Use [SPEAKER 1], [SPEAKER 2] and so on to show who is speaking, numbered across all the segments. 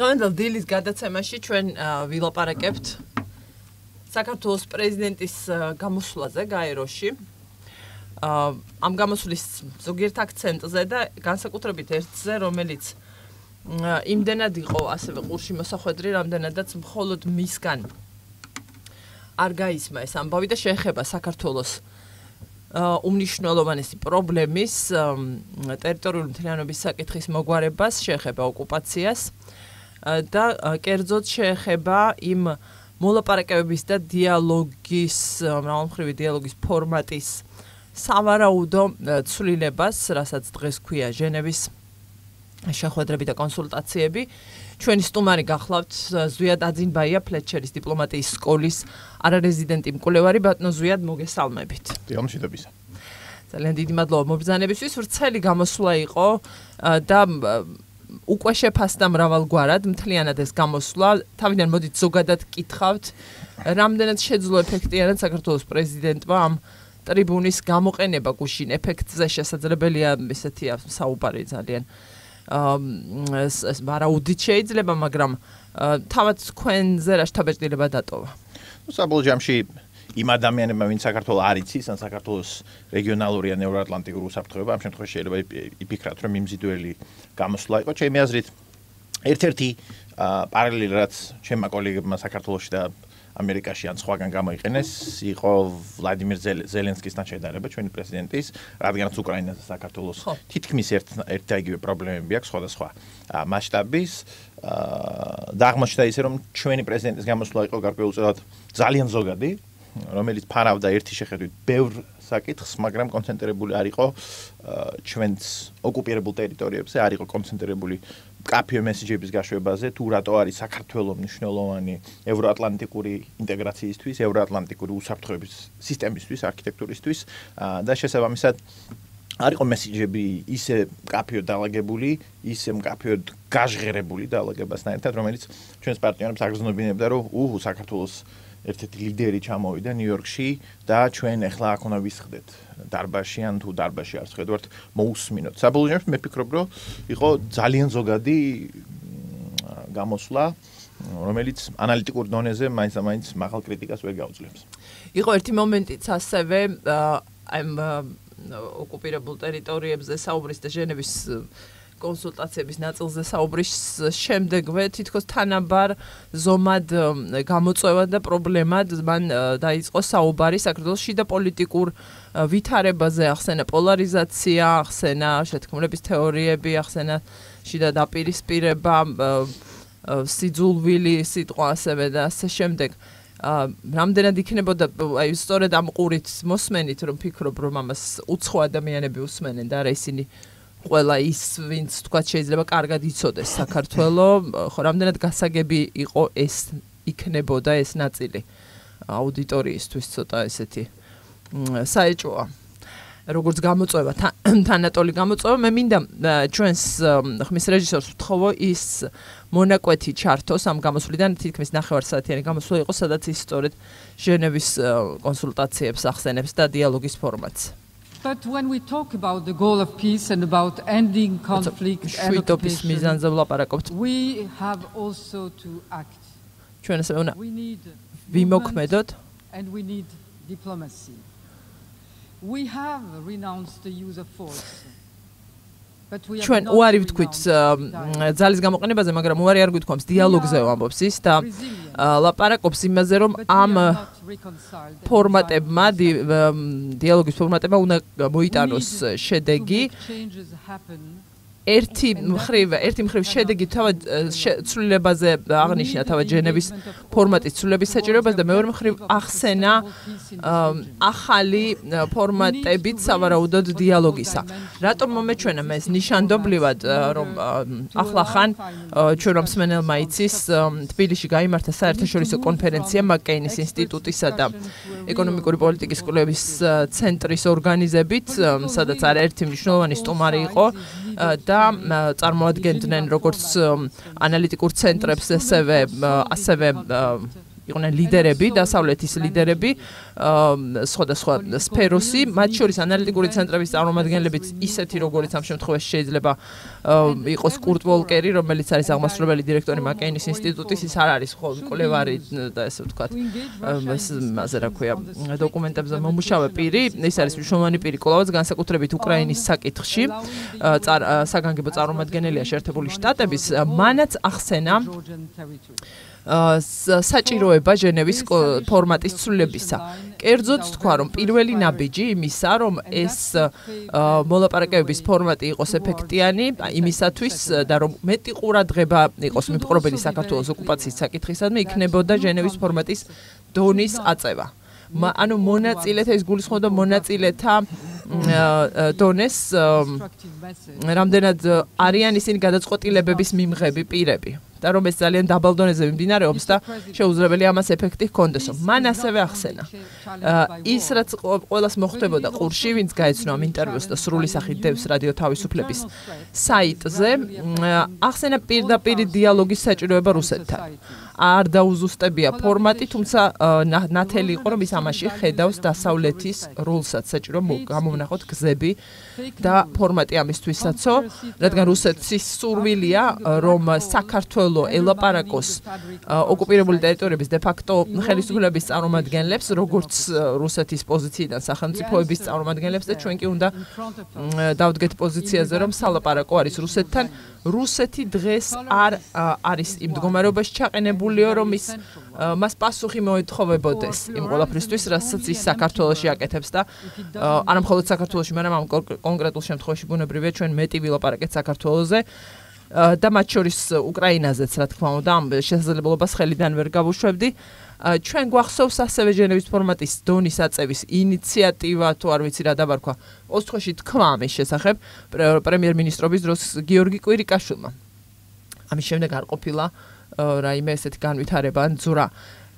[SPEAKER 1] დღევანდელ დილის გადაცემაში ჩვენ ვილაპარაკებთ საქართველოს პრეზიდენტის გამოსვლაზე გაეროში. Ამ გამოსვლის ზოგიერთ აქცენტზე და განსაკუთრებით ერთზე, რომელიც იმდენად იყო ასევე ყურში მოსახვედრი, რამდენადაც მხოლოდ მისგან არ გაისმა ეს ამბავი და შეეხება საქართველოს უმნიშვნელოვანესი პრობლემის ტერიტორიული მთლიანობის საკითხის მოგვარებას, შეეხება ოკუპაციას და კერძოდ შეეხება იმ მოლაპარაკებების და დიალოგის, მრავალმხრივი დიალოგის ფორმატის სავარაუდო ცვლილებას, რასაც დღეს ქვია ჟენევის შეხვედრები და კონსულტაციები. ჩვენი სტუმარი გახლავთ ზვიად აძინბაია, ფლეტჩერის დიპლომატიის სკოლის არარეზიდენტი მკვლევარი. ბატონო ზვიად, მოგესალმებით.
[SPEAKER 2] დიალოგის.
[SPEAKER 1] ძალიან დიდი მადლობა მობრძანებისთვის. ვრცელი გამოსვლა იყო და უკვე შეფასდა მრავალგვარად მთლიანად ეს გამოსვლა. თავიდან მოდით ზოგადად კითხავთ, რამდენად შეძლო ეფექტიანად საქართველოს პრეზიდენტმა ამ ტრიბუნის გამოყენება გუშინ ეფექტზე შესაძლებელია ესეთია საუბარი ძალიან ვარაუდით შეიძლება, მაგრამ თავად თქვენზე რა შთაბეჭდილება დატოვა?
[SPEAKER 2] საბოლოო ჯამში იმ ადამიანებმა, ვინც საქართველოს არ იცის, ან საქართველოს რეგიონალური ან ევროატლანტიკური უსაფრთხოება, ამ შემთხვევაში შეიძლება იფიქრათ, რომ მიმზიდველი გამოსვლა იყო. ჩემი აზრით, ერთ-ერთი პარალელი, რაც ჩემმა კოლეგებმა საქართველოში და ამერიკაში ან სხვაგან გამოიყენეს, იყო ვლადიმირ ზელენსკისთან შედარება, ჩვენი პრეზიდენტის, რადგანაც უკრაინასა და საქართველოს თითქმის ერთ და იგივე პრობლემები აქვს სხვადასხვა მასშტაბის. და აღმოჩნდა ისე, რომ ჩვენი პრეზიდენტის გამოსვლა იყო გარკვეულწილად ძალიან ზოგადი, რომელიც ფარავდა ერთი შეხედვით ბევრ საკითხს, მაგრამ კონცენტრირებული არ იყო ჩვენს ოკუპირებულ ტერიტორიებზე, არ იყო კონცენტრირებული კაფეო მესიჯების გაშვებაზე, თუ რატო არის საქართველოს მნიშვნელოვანი ევროატლანტიკური ინტეგრაციისთვის, ევროატლანტიკური უსაფრთხოების სისტემისთვის, არქიტექტურისთვის და შესაბამისად არ იყო მესიჯები ისე კაფეო დაალაგებული, ისე კაფეო გაჟღერებული დაალაგებასთან ერთად, რომელიც ჩვენს პარტნიორებს აგრძნობინებდა, რომ საქართველოს ერთ-ერთი ლიდერი ჩამოვიდა ნიუ-იორკში და ჩვენ ახლა აქ უნდა ვისხდეთ დარბაზში ან თუ დარბაზში არ შეხედავთ მოусმინოთ. საბოლოო ჯამში მე ვფიქრობ, რომ იყო ძალიან ზოგადი გამოსვლა, რომელიც ანალიტიკურ დონეზე მაინც მაღალ კრიტიკას ვერ გაუძლებს.
[SPEAKER 1] იყო ერთი მომენტიც ასევე ამ ოკუპირებულ ტერიტორიებზე საუბრის და ჟენევის კონსულტაციების ნაწილზე საუბრის შემდეგვე თითქოს თანაბარ ზომად გამოწვევა და პრობლემად მან დაიწყო საუბარი საქართველოს შიდა პოლიტიკურ ვითარებაზე, ახსენა პოლარიზაცია, ახსენა შეთქმულების თეორიები, ახსენა შიდა დაპირისპირება, სიძულვილი სიტყვა ასევე და ასე შემდეგ. რამდენად იქნებოდა აი სწორედ ამ ყურით მოსმენით, რომ ფიქრობ, რომ ამას უცხო ადამიანები უსმენენ და არა ისინი ყველა ის, ვინც თქვა შეიძლება კარგად იცოდეს საქართველოს, ხო რამდენად გასაგები იყო ეს იქნებოდა ეს ნაწილი აუდიტორიისთვის ცოტა ესეთი საეჭვოა. როგორც გამოწვევა, თანატოლი გამოწვევა, მე მინდა ჩვენს ხმის რეჟისორს ვთხოვო ის მონაკვეთი ჩართოს ამ გამოსვლიდან, თითქმის 9 საათიანი გამოსვლა იყო, სადაც ის სწორედ ჟენევის კონსულტაციებს ახსენებს და დიალოგის ფორმატს.
[SPEAKER 3] But when we talk about the goal of peace and about ending conflict and occupation, we have also to act. We need movement and we need diplomacy. We have renounced the use of force.
[SPEAKER 1] ჩვენ უარი ვთქვით ძალის გამოყენებაზე, მაგრამ უარი არ გვითქვამს დიალოგზე ვამბობს ის და ლაპარაკობს იმაზე, რომ ამ ფორმატებმა, დიალოგის ფორმატებმა უნდა მოიტანოს შედეგი. ერთი მხრივ შედეგი თავად ცვლილებაზე აღნიშნა თავად ჟენევის ფორმატის ცვლილების საჭიროებას და მეორე მხრივ ახსენა ახალი ფორმატებით სავარაუდოდ დიალოგისა. რატომ მომეჩვენა ეს ნიშანდობლივად, რომ ახლახან ჩვენ მსმენელმა იცის, თბილისში გაიმართა საერთაშორისო კონფერენცია მაკეინის ინსტიტუტისა და ეკონომიკური პოლიტიკის კვლევის ცენტრის ორგანიზებით, სადაც არაერთი მნიშვნელოვანი სტუმარი იყო და წარმოადგენდნენ როგორც ანალიტიკურ ცენტრებს, ასევე იყვნენ ლიდერები, დასავლეთის ლიდერები, სხვადასხვა სფეროსი, მათ შორის ანალიტიკური ცენტრების წარმომადგენლებიც ისეთი, როგორც ამ შემთხვევაში შეიძლება იყოს კურტ ვოლკერი, რომელიც არის აღმასრულებელი დირექტორი მაკეინის ინსტიტუტის, ის არ არის მკვლევარი და ესე ვთქვათ, მასე რა ქვია, დოკუმენტებზე მომუშავე პირი, ის არის მნიშვნელოვანი პირი კვლავაც განსაკუთრებით უკრაინის საკითხში, საგანგებო წარმომადგენელია შეერთებული შტატების, მანაც ახსენა საჭიროება ჟენევის ფორმატის ცვლილებისა. კერძოდ თქვა, რომ პირველი ნაბიჯი იმისა, რომ ეს მოლაპარაკებების ფორმატი იყოს ეფექტიანი, იმისათვის და რომ მეტი ყურადღება იყოს მიპყრობელი საქართველოს ოკუპაციის საკითხისადმი, იქნებოდა ჟენევის ფორმატის დონის აწევა. ანუ მონაწილეთა ის გულისხმობდა მონაწილეთა დონეს რამდენად არიან ისინი გადაწყვეტილებების მიმღები პირები და რომ ეს ძალიან დაბალ დონეზე მიმდინარეობს და შეუძლებელი ამას ეფექტი ჰქონდესო. მან ასევე ახსენა ის რაც ყველას მოხდებოდა ყურში, ვინც გაეცნო ამ ინტერვიუს და სრული სახით დევს რადიო თავისუფლების საიტზე, ახსენა პირდაპირ დიალოგის საჭიროება რუსეთთან. არ დაუზუსტებია ფორმატი, თუმცა ნათელი იყო, რომ ის ამაში ხედავს დასავლეთის როლსაც საჭირო გამოვნახოთ გზები და ფორმატი ამისთვისაცო, რადგან რუსეთის სურვილია, რომ საქართველოს ელაპარაკოს ოკუპირებული ტერიტორიების დე-ფაქტო ხელისუფლების წარმომადგენლებს, როგორც რუსეთის პოზიციიდან სახელმწიფოების წარმომადგენლებს და ჩვენ კი უნდა დავდგეთ პოზიციაზე, რომ სალაპარაკო არის რუსეთთან. რუსეთი დღეს არ არის იმ მდგომარეობაში ჩაყენებულიო, რომ მას პასუხი მოეთხოვებოდეს იმ ყველაფრისთვის, რასაც ის საქართველოში აკეთებს და არა მხოლოდ საქართველოში, მაგრამ ამ კონკრეტულ შემთხვევაში ბუნებრივია ჩვენ მეტი ვილაპარაკეთ საქართველოზე და მათ შორის უკრაინაზეც, რა თქმა უნდა, ამ შესაძლებლობას ხელიდან ვერ გავუშვებდი. ჩვენ გვახსოვს ასევე ჟენევის ფორმატის დონის აწევის ინიციატივა, თუ არ ვიცი რა დაბარქვა, ოსტხოში თქვა ამის შესახებ პრემიერ-მინისტრობის დროს გიორგი კვირიკაშვილმა. ამის შემდეგ არ ყოფილა რაიმე ესეთი განვითარება ან ძვრა.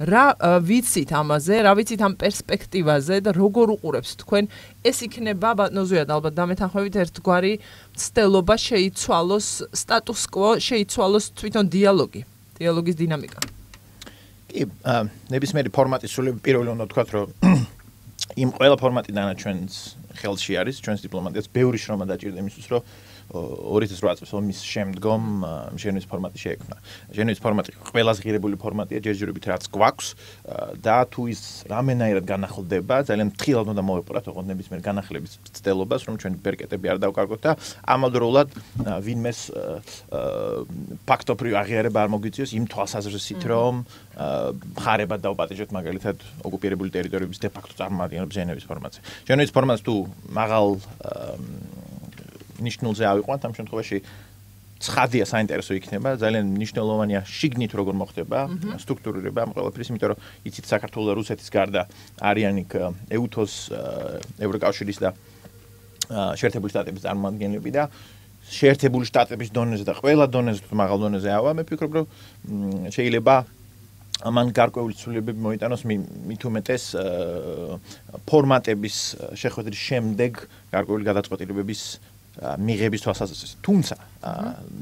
[SPEAKER 1] რა ვიცით ამაზე, რა ვიცით ამ პერსპექტივაზე და როგორ უყურებს თქვენ ეს იქნება ბატონო ზვიად ალბათ დამეთანხმებით ერთგვარი ცდელობა შეიცვალოს სტატუს კვო, შეიცვალოს თვითონ დიალოგის დინამიკა.
[SPEAKER 2] კი, ნებისმიერი ფორმატის სულები პირველი უნდა ვთქვათ, რომ იმ ყველა ფორმატიდან ჩვენს ხელში არის, ჩვენს დიპლომატიას ბევრი შრომა დაჭირდა იმისთვის, რომ 2008 წელს ომის შემდგომ ჟენევის ფორმატი შეექმნა. ჟენევის ფორმატი ყველაზე ღირებული ფორმატია ჯერჯერობით რაც გვაქვს და თუ ის რამენაირად განახლდება, ძალიან ფრთხილად უნდა მოვეპყრათ ოღონდ ნებისმიერ განახლების ცდელობას, რომ ჩვენ ბერკეტები არ დავკარგოთ და ამავდროულად ვინმეს ფაქტობრივი აღიარება არ მოგვიწიოს იმ თვალსაზრისით, რომ მხარებად დავპატიჟოთ მაგალითად ოკუპირებული ტერიტორიების დე-ფაქტო წარმოადგენლებს ჟენევის ფორმატზე. ჟენევის ფორმატს თუ მაღალ ნიშნულზე ავიყვანთ, ამ შემთხვევაში ცხადია საინტერესო იქნება, ძალიან მნიშვნელოვანია შიგნით როგორ მოხდება სტრუქტურირება ამ ყველაფრის, იმიტომ რომ იცით საქართველოს და რუსეთის გარდა არიან იქ ეუთოს, ევროკავშირის და შეერთებული შტატების წარმომადგენლები და შეერთებული შტატების დონეზე და ყველა დონეზე თუ მაღალ დონეზე ავა, მე ვფიქრობ, რომ შეიძლება ამან გარკვეული ცვლილებები მოიტანოს მით უმეტეს ფორმატების შეხვედრის შემდეგ გარკვეული გადაწყვეტილებების მიღების თვალსაზრისით. თუმცა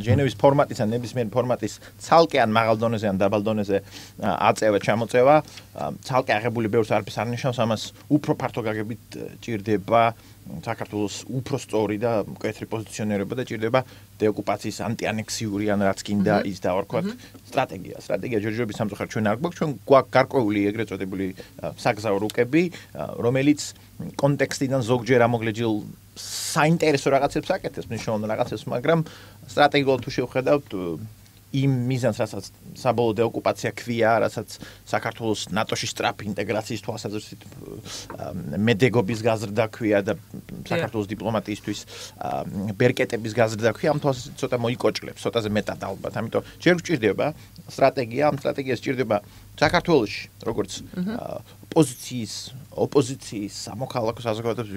[SPEAKER 2] ჟენევის ფორმატის ან ნებისმიერი ფორმატის ცალკე ან მაღალ დონეზე ან დაბალ დონეზე აწევა, ჩამოწევა, ცალკე აღებული ბევრს არაფერს არ ნიშნავს, ამას უფრო ფართო გაგებით ჭირდება საქართველოს უფრო სწორი და მკვეთრი პოზიციონირება და ჭირდება დეოკუპაციის ანტიანექსიური ან რაც კიდე ის დავარქვათ სტრატეგია. სტრატეგია ჯერჯერობით სამწუხაროდ ჩვენ არ გვაქვს, ჩვენ გვაქვს გარკვეული ეგრეთ წოდებული საგზაო რუკები, რომელიც კონტექსტიდან ზოგჯერ ამოგლეჯილ საინტერესო რაღაცებს აკეთებს, მნიშვნელოვან რაღაცებს, მაგრამ სტრატეგიულად თუ შევხედავთ იმ მიზანს, რასაც საბოლოო დეოკუპაცია ქვია, რასაც საქართველოს ნატოში სწრაფი ინტეგრაციის თვალსაზრისით მედეგობის გაზრდა ქვია და საქართველოს დიპლომატიისთვის ბერკეტების გაზრდა ქვია, ამ თვალსაზრისით ცოტა მოიკოჭლებს, ცოტაზე მეტად ალბათ. ამიტომ ჯერ გვჭირდება სტრატეგია, ამ სტრატეგიას ჭირდება საქართველოში, როგორც ოპოზიციის სამოქალაქო საზოგადოებას,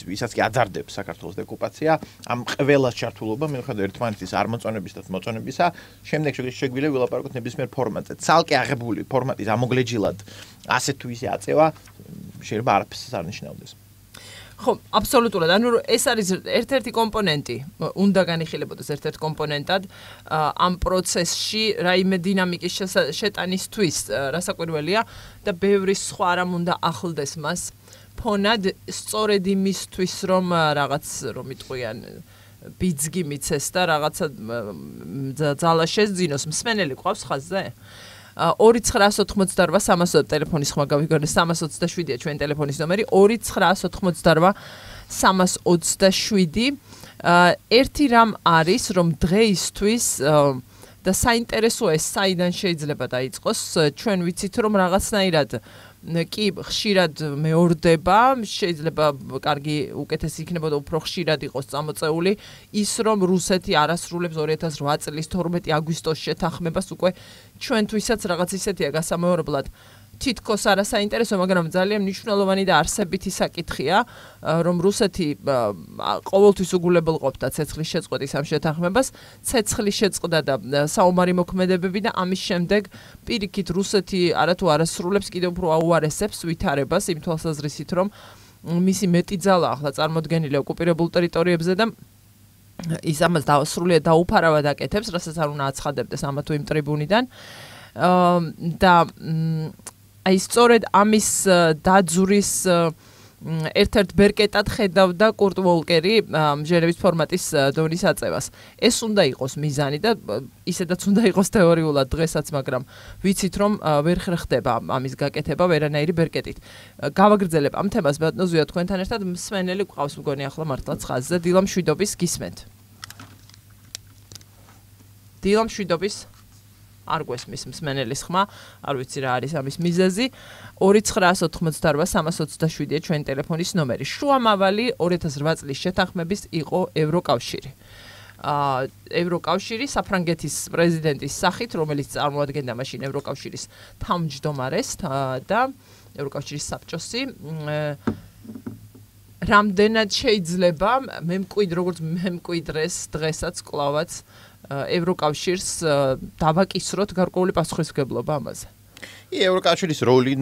[SPEAKER 2] ვისაც კი აძარდებს საქართველოს დეოკუპაცია, ამ ყველას ჩართულობა მიუხედავად ერთმანეთის არ მოწონებისა და მოწონებისა, შემდეგ შეგვიძლია ვილაპარაკოთ ნებისმიერ ფორმატზე. ცალკე აღებული ფორმატის ამოგლეჯილად ასე თუ ისე აწევა შეიძლება არაფერს არ ნიშნავდეს.
[SPEAKER 1] ხო, აბსოლუტურად. ანუ ეს არის ერთ-ერთი კომპონენტი, უნდა განიხილებოდეს ერთ-ერთ კომპონენტად ამ პროცესში, რაიმე დინამიკის შეტანისთვის, რასაკვირველია და ბევრი სხვა რამ უნდა ახლდეს მას. ფონად სწორედ იმისთვის, რომ რაღაც რომ იტყვიან ბიძგი მიცეს და რაღაცა ძალა შეძინოს, მსმენელი ყავს ხაზზე? 2988 ტელეფონის ხმა გავიგონე 327-ია ჩვენ ტელეფონის ნომერი 2988 ერთი რამ არის რომ დღეისთვის და საინტერესოა ეს საიდან შეიძლება დაიწყოს ჩვენ ვიცით რომ რაღაცნაირად კი ხშირად მეორდება შეიძლება კარგი უკეთესი იქნებოდა უფრო ხშირად იყოს წამოწეული ის რომ რუსეთი არასრულებს 2008 წლის 12 აგვისტოს შეთანხმებას უკვე ჩვენთვისაც რაღაც ისეთია გასამეორებლად თითქოს არა საინტერესო მაგრამ ძალიან მნიშვნელოვანი და არსებითი საკითხია რომ რუსეთი ყოველთვის უგულებელყოფდა ცეცხლის შეწყვეტის ამ შეთანხმებას ცეცხლის შეწყვეტა და საომარი მოქმედებები და ამის შემდეგ პირიქით რუსეთი არათუ არასრულებს კიდევ უფრო აუარესებს ვითარებას იმ თვალსაზრისით რომ მისი მეტი ძალა ახლა წარმოდგენილია ოკუპირებულ ტერიტორიებზე და ის ამას სრულიად დაუფარავად აკეთებს რასაც არ უნდა აცხადებდეს ამა თუ იმ ტრიბუნიდან და აი სწორედ ამის დაძვრის ერთ-ერთ ბერკეტად ხედავდა კურტ ვოლკერი ჟენევის ფორმატის დონის აწევას. ეს უნდა იყოს მიზანი და ისედაც უნდა იყოს თეორიულად დღესაც, მაგრამ ვიცით რომ ვერ ხდება ამის გაკეთება ვერანაირი ბერკეტით. გავაგრძელებ ამ თემას ბატონო ზვიად თქვენთან ერთად მსმენელი გვყავს მგონი ახლა მართლაც ხაზზე დილა მშვიდობის გისმენთ. დილა მშვიდობის არ გვესმის მსმენელის ხმა, არ ვიცი რა არის ამის მიზეზი. 2988-327-ია ჩვენ ტელეფონის ნომერი. შუამავალი 2008 წლის შეთანხმების იყო ევროკავშირი. ევროკავშირი საფრანგეთის პრეზიდენტის სახით, რომელიც წარმოადგენდა მაშინ ევროკავშირის თავმჯდომარეს და ევროკავშირის საბჭოსი რამდენად შეიძლება როგორც მემკვიდრეს დღესაც კლავაც ევროკავშირს დავაკისროთ გარკვეული პასუხისმგებლობა ამაზე.
[SPEAKER 2] ევროკავშირის როლი,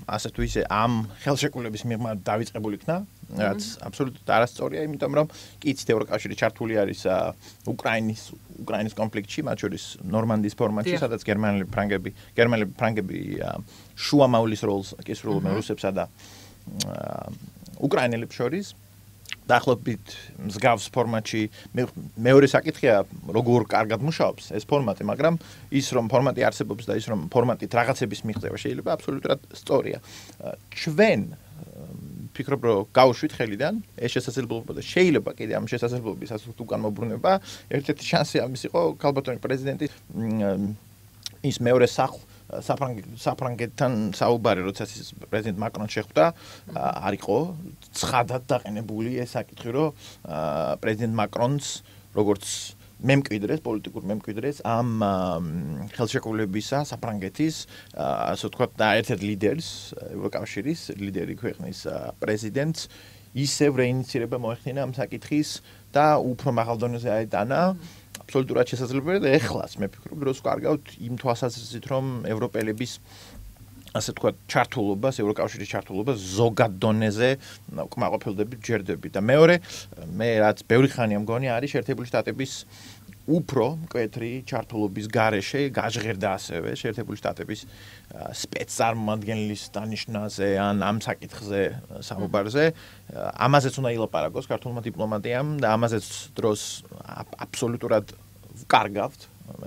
[SPEAKER 2] ასე თუ ისე ამ ხელშეკრულების მიღმა დავიწყებული იქნა, რაც აბსოლუტურად არასწორია, იმიტომ რომ კი იცით ევროკავშირი ჩართული არის უკრაინის კონფლიქტში, მათ შორის ნორმანდიის ფორმატში, სადაც გერმანელი ფრანგები შუამავლის როლს კისრულობენ რუსებსა და უკრაინელებს შორის. დაახლოებით მსგავს ფორმატში მეორე საკითხია როგორ კარგად მუშაობს ეს ფორმატი, მაგრამ ის რომ ფორმატი არსებობს და ის რომ ფორმატით რაღაცების მიღწევა შეიძლება აბსოლუტურად სწორია. ჩვენ ფიქრობ რომ გავუშვით ხელიდან ეს შესაძლებლობა და შეიძლება კიდე ამ შესაძლებლობის ასეთ უკან მოbrunება. ერთ-ერთი შანსი ამის იყო ქალბატონი პრეზიდენტი ის მეორე საფრანგეთთან საუბარი, როდესაც პრეზიდენტ მაკრონს შეხვდა, არ იყო ცხადად დაყენებული ეს საკითხი, რომ პრეზიდენტ მაკრონს როგორც მემკვიდრეს, პოლიტიკურ მემკვიდრეს ამ ხელშეკრულებისა საფრანგეთის, ასე ვთქვათ, და ერთ-ერთ ლიდერს, ევროკავშირის ლიდერი ქვეყნის პრეზიდენტს ისევ რეინიციირება მოეხდინა ამ საკითხის და უფრო მაღალ დონეზე აეტანა. აბსოლუტურად შესაძლებელია და ეხლაც მე ფიქრობ რომ ვკარგავთ იმ თვალსაზრისით რომ ევროპელების ასე ვთქვათ ჩართულობას ევროკავშირის ჩართულობას ზოგად დონეზე უკმაყოფილდებით ჯერდები და მეორე მე რაც ბევრი ხანია მგონი არის შეერთებული შტატების უფრო მკვეთრი ჩართულობის გარეშე გაჟღერდა ასევე შეერთებული შტატების სპეცწარმომადგენლის დანიშნაზე ან ამ საკითხზე საუბარზე ამაზეც უნდა ილაპარაკოს ქართულმა დიპლომატიამ და ამაზეც დროს აბსოლუტურად ვკარგავთ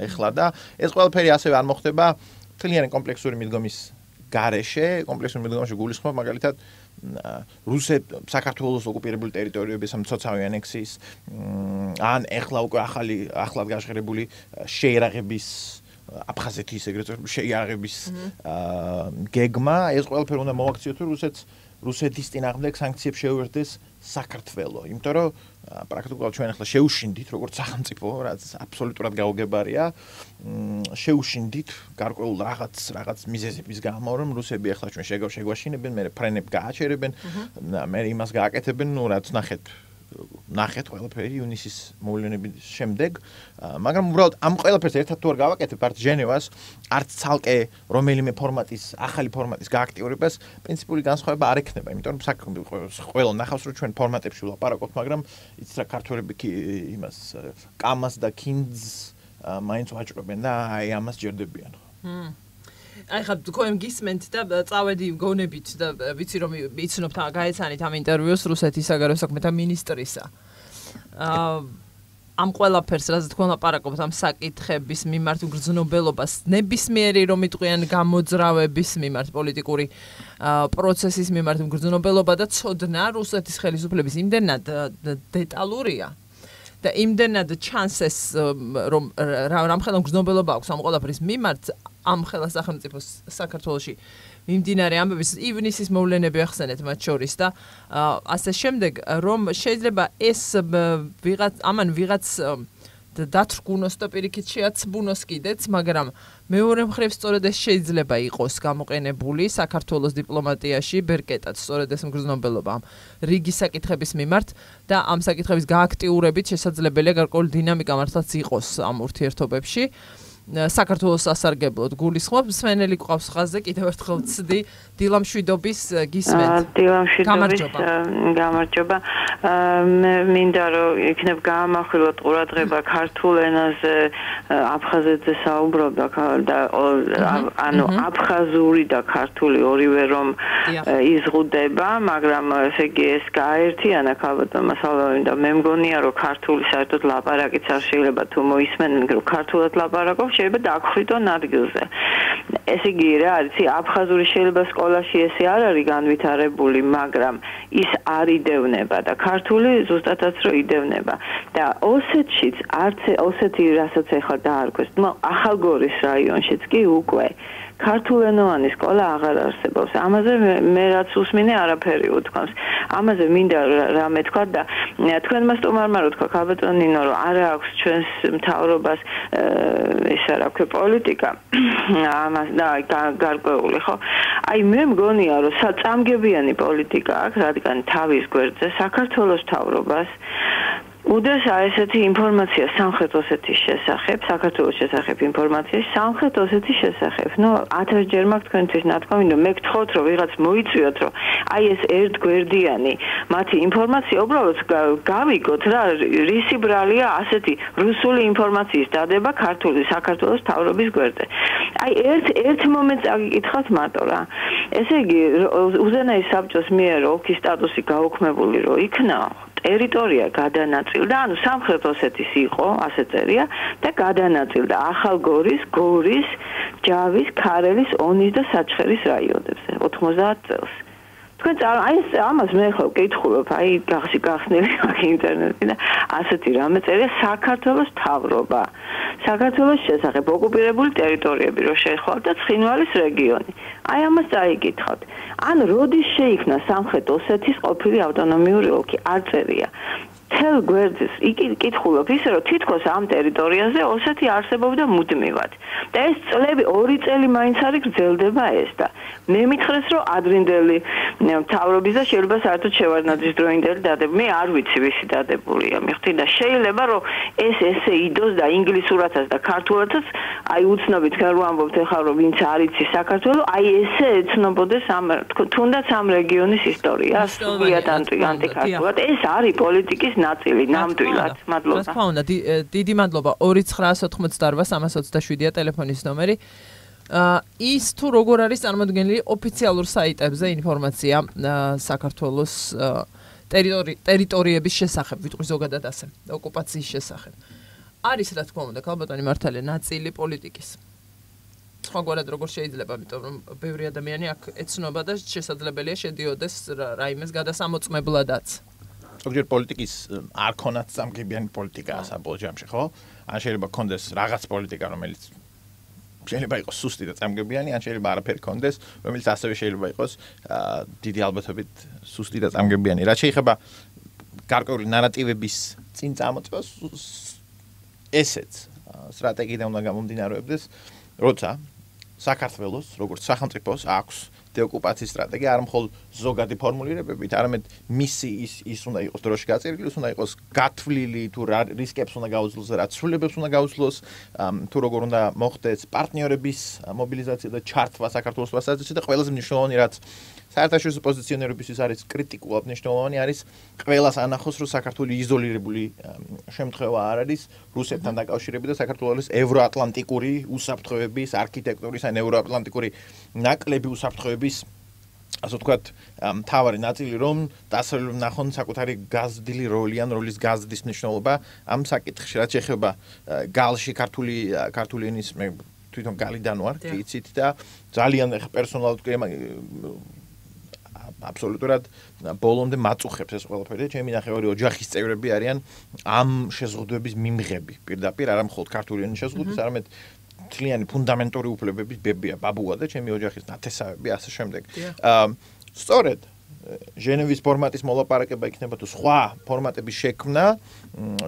[SPEAKER 2] ეხლა და ეს ყველაფერი ასევე არ მოხდება მთლიანი კომპლექსური მიდგომის გარეშე კომპლექსური მიდგომაში გულისხმობ მაგალითად საქართველოს ოკუპირებული ტერიტორიების მცოცავი ანექსიის ან ეხლა უკვე ახლად გაჟღერებული შეიარაღების აფხაზეთის ეგრეთ წოდებული შეიარაღების გეგმა ეს ყველაფერი უნდა მოაქციოთ რომ რუსეთის წინააღმდეგ სანქციებს შეუერთდეს საქართველო იმიტომ რომ პრაქტიკულად ჩვენ ახლა შეუშინდით როგორც სახელმწიფო რაც აბსოლუტურად გაუგებარია შეუშინდით გარკვეულ რაღაც მიზეზების გამო რომ რუსები ახლა ჩვენ შეგვაშინებენ მე ფრენებ გააჩერებენ მე იმას გააკეთებენ რაც ნახეთ ნახეთ ყველაფერი ივნისის მოვლენების შემდეგ, მაგრამ უბრალოდ ამ ყველაფერს ერთად თუ არ გავაკეთებ არც ჟენევას, არც ცალკე რომელიმე ახალი ფორმატის გააქტიურებას პრინციპული განსხვავება არ ექნება, იმიტომ რომ ყველა ნახავს რომ ჩვენ ფორმატებში ვლაპარაკობთ, მაგრამ იცით რა ქართველები იმას კამას და კინძს მაინც ვაჭრობენ და აი ამას ჯერდებიან.
[SPEAKER 1] აი ხა თქვენ გისმენთ და წავედი გონებით და ვიცი რომ იცნობთ გაეცანით ამ ინტერვიუს რუსეთის საგარეო საქმეთა მინისტრისა. ამ ყველაფერს რაზეც თქვენ ლაპარაკობთ ამ საკითხების მიმართ გრძნობელობას ნებისმიერი რომ იტყვიან გამოძრავების მიმართ პოლიტიკური პროცესის მიმართ გრძნობელობა და ცოდნა რუსეთის ხელისუფლების იმდენად დეტალურია და იმდენად ჩანსეს რომ რამხელა გრძნობელობა აქვს ამ ყველაფრის მიმართ ამ ხელა სახელმწიფოს საქართველოში მიმდინარე ამბების ივნისის მოვლენები ახსენეთ მათ შორის და ასე შემდეგ რომ შეიძლება ეს ვიღაც დათრგუნოს და პირიქით შეაცბუნოს კიდეც, მაგრამ მეორე მხრივ სწორედ ეს შეიძლება იყოს გამოყენებული საქართველოს დიპლომატიაში ბერკეტად სწორედ ეს მგრძნობელობა რიგი საკითხების მიმართ და ამ საკითხების გააქტიურებით შესაძლებელია გარკვეული დინამიკა მართლაც იყოს ამ ურთიერთობებში. საქართველოს სასარგებლოდ გულისხმობ მსმენელი ყავს ხაზზე კიდევ ერთხელ ვცდი დილამშვიდობის გისმენთ.
[SPEAKER 4] გამარჯობა. მე მინდა რომ იქნებ გაამახვილოთ ყურადღება ქართულ ენაზე აფხაზეთზე საუბრობდა და ანუ აფხაზური და ქართული ორივე რომ იზღუდება, მაგრამ ესე იგი ეს გაერთიანა ქალბატონმა სალავერიმ და მე მგონია რომ ქართული საერთოდ ლაპარაკიც არ შეიძლება თუ მოისმენენ რომ ქართულად ლაპარაკობ შეიძლება დაგხვიდონ ადგილზე. ესე იგი რა არის, აფხაზური შეიძლება სკოლაში ესე არ არის განვითარებული, მაგრამ ის არ იდევნება და ქართული ზუსტადაც რო იდევნება. და ოსეთშიც არც ოსეთი რასაც ახლა დაარქვეს, ახალგორის რაიონშიც კი უკვე ქართულენოვანი სკოლა აღარ არსებობს. ამაზე მე რაც უსმინე არაფერი უთქვამს. ამაზე მინდა რამე თქვა და თქვენმა სტუმარმა რო თქვა ქალბატონ ნინო რომ არა აქვს ჩვენს მთავრობას ისა რა ქვია პოლიტიკა ამას და გარკვეული ხო? აი მე მგონია რომ წამგებიანი პოლიტიკა აქვს, რადგან თავის გვერდზე საქართველოს მთავრობას უდევს ესეთი ინფორმაცია სამხრეთ ოსეთის შესახებ, საქართველოს შესახებ ინფორმაცია სამხრეთ ოსეთის შესახებ. 1000-ჯერ მაქვს თქვენთვის ნათქვამი, რომ მე გთხოვთ, რომ ვიღაც მოიწვიოთ, რომ აი ეს ერთგვერდიანი მათი ინფორმაცია უბრალოდ გავიგოთ რა, რისი ბრალია ასეთი რუსული ინფორმაციის დადება ქართული საქართველოს მთავრობის გვერდზე. აი ერთ მომენტს აგიკითხავთ მარტო რა. ესე იგი უზენაის საბჭოს მიერ ოლქის სტატუსი გაუქმებული რო იქნა ტერიტორია გადანაწილდა, ანუ სამხრეთ ოსეთის იყო, ასე წერია, და გადანაწილდა ახალგორის, გორის, ჯავის, ქარელის, ონის და საჩხერის რაიონებზე 90 წელს. თქვენ აი ამას მე ხო ვკითხულობ, აი გახსნილი აქ ინტერნეტი და ასეთი რამე წერია საქართველოს მთავრობა. საქართველოს შესახებ ოკუპირებული ტერიტორიები რო შეეხვალა ცხინვალის რეგიონი. აი ამას წაიკითხავთ. ან როდის შეიქმნა სამხრეთ ოსეთის ყოფილი ავტონომიური ოლქი? არ წერია. თელ გვერდზეს იკითხულობ ისე რომ თითქოს ამ ტერიტორიაზე ოსეთი არსებობდა მუდმივად. და ეს წლები 2 წელი მაინც არის გრძელდება ეს და მე მითხრეს რომ ადრინდელი მთავრობის და შეიძლება საერთოდ შევარდნაძის დროინდელი დადებული. მე არ ვიცი ვისი დადებულია. მიხდი და შეიძლება რომ ეს ესე იდოს და ინგლისურათაც და ქართულათაც აი უცნობით ხარ რომ ამბობთ ახლა რომ ვინც არ იცის საქართველოს, აი ესე ეცნობოდეს ამ თუნდაც ამ რეგიონის ისტორია, ზვიად ანტიკართულად. ეს არის პოლიტიკის ნაწილი ნამდვილად. მადლობა.
[SPEAKER 1] რა თქმა უნდა, დიდი მადლობა. 2988327-ია ტელეფონის ნომერი. ის თუ როგორ არის წარმოდგენილი ოფიციალურ საიტებზე ინფორმაცია საქართველოს ტერიტორიების შესახებ, ვიტყვი ზოგადად ასე, ოკუპაციის შესახებ. არის რა თქმა უნდა, ქალბატონი მართალია ნაწილი პოლიტიკის. სხვაგვარად როგორ შეიძლება, იმიტომ რომ ბევრი ადამიანი აქ ეცნობა და შესაძლებელია შედიოდეს რაიმეს გადასამოწმებლადაც.
[SPEAKER 2] ზოგჯერ პოლიტიკის არ ქონათ წამგებიანი პოლიტიკაა საბოლოო ჯამში, ხო? ან შეიძლება ქონდეს რაღაც პოლიტიკა, რომელიც შეიძლება იყოს სუსტი და წამგებიანი, ან შეიძლება არაფერი ქონდეს, რომელიც ასევე შეიძლება იყოს დიდი ალბათობით სუსტი და წამგებიანი. რაც შეიძლება გარკვეული ნარატივების წინ წამოწევას ესეც სტრატეგიიდან უნდა გამომდინარეობდეს, როცა საქართველოს როგორც სახელმწიფოს აქვს დეოკუპაციის სტრატეგია არ მხოლოდ ზოგადი ფორმულირებებით, არამედ მისი ის უნდა იყოს დროში გაწერილი, უნდა იყოს გათვლილი თუ რა რისკებს უნდა გაუძლოს, რა ცვლილებს უნდა გაუძლოს, თუ როგორ უნდა მოხდეს პარტნიორების მობილიზაცია და ჩართვა საქართველოს მასაზეში და ყველაზე მნიშვნელოვანი რაც საერთაშორისო პოზიციონერებისთვის არის კრიტიკულად მნიშვნელოვანი არის ყველას ანახოს რომ საქართველოს იზოლირებული შემთხვევა არ არის რუსეთთან დაკავშირებით და საქართველოს ევროატლანტიკური უსაფრთხოების არქიტექტურის ან ევროატლანტიკური ნაკლები უსაფრთხოების ასე ვთქვათ მთავარი ნაწილი რომ დასავლურ ნახონ საკუთარი გაზრდილი როლი ან როლის გაზრდის მნიშვნელობა ამ საკითხში რაც ეხება გალში ქართული ენის მე თვითონ გალიდან ვარ იცით და ძალიან პერსონალურად აბსოლუტურად ბოლომდე მაწუხებს ეს ყველაფერი და ჩემი ნახევარი ოჯახის წევრები არიან ამ შეზღუდვების მიმღები პირდაპირ არა მხოლოდ ქართული ენის შეზღუდვის არამედ თლიანი ფუნდამენტური უფლებების ბებია ბაბუა და ჩემი ოჯახის ნათესავები ასე შემდეგ სწორედ ჟენევის ფორმატის მოლაპარაკება იქნება თუ სხვა ფორმატების შექმნა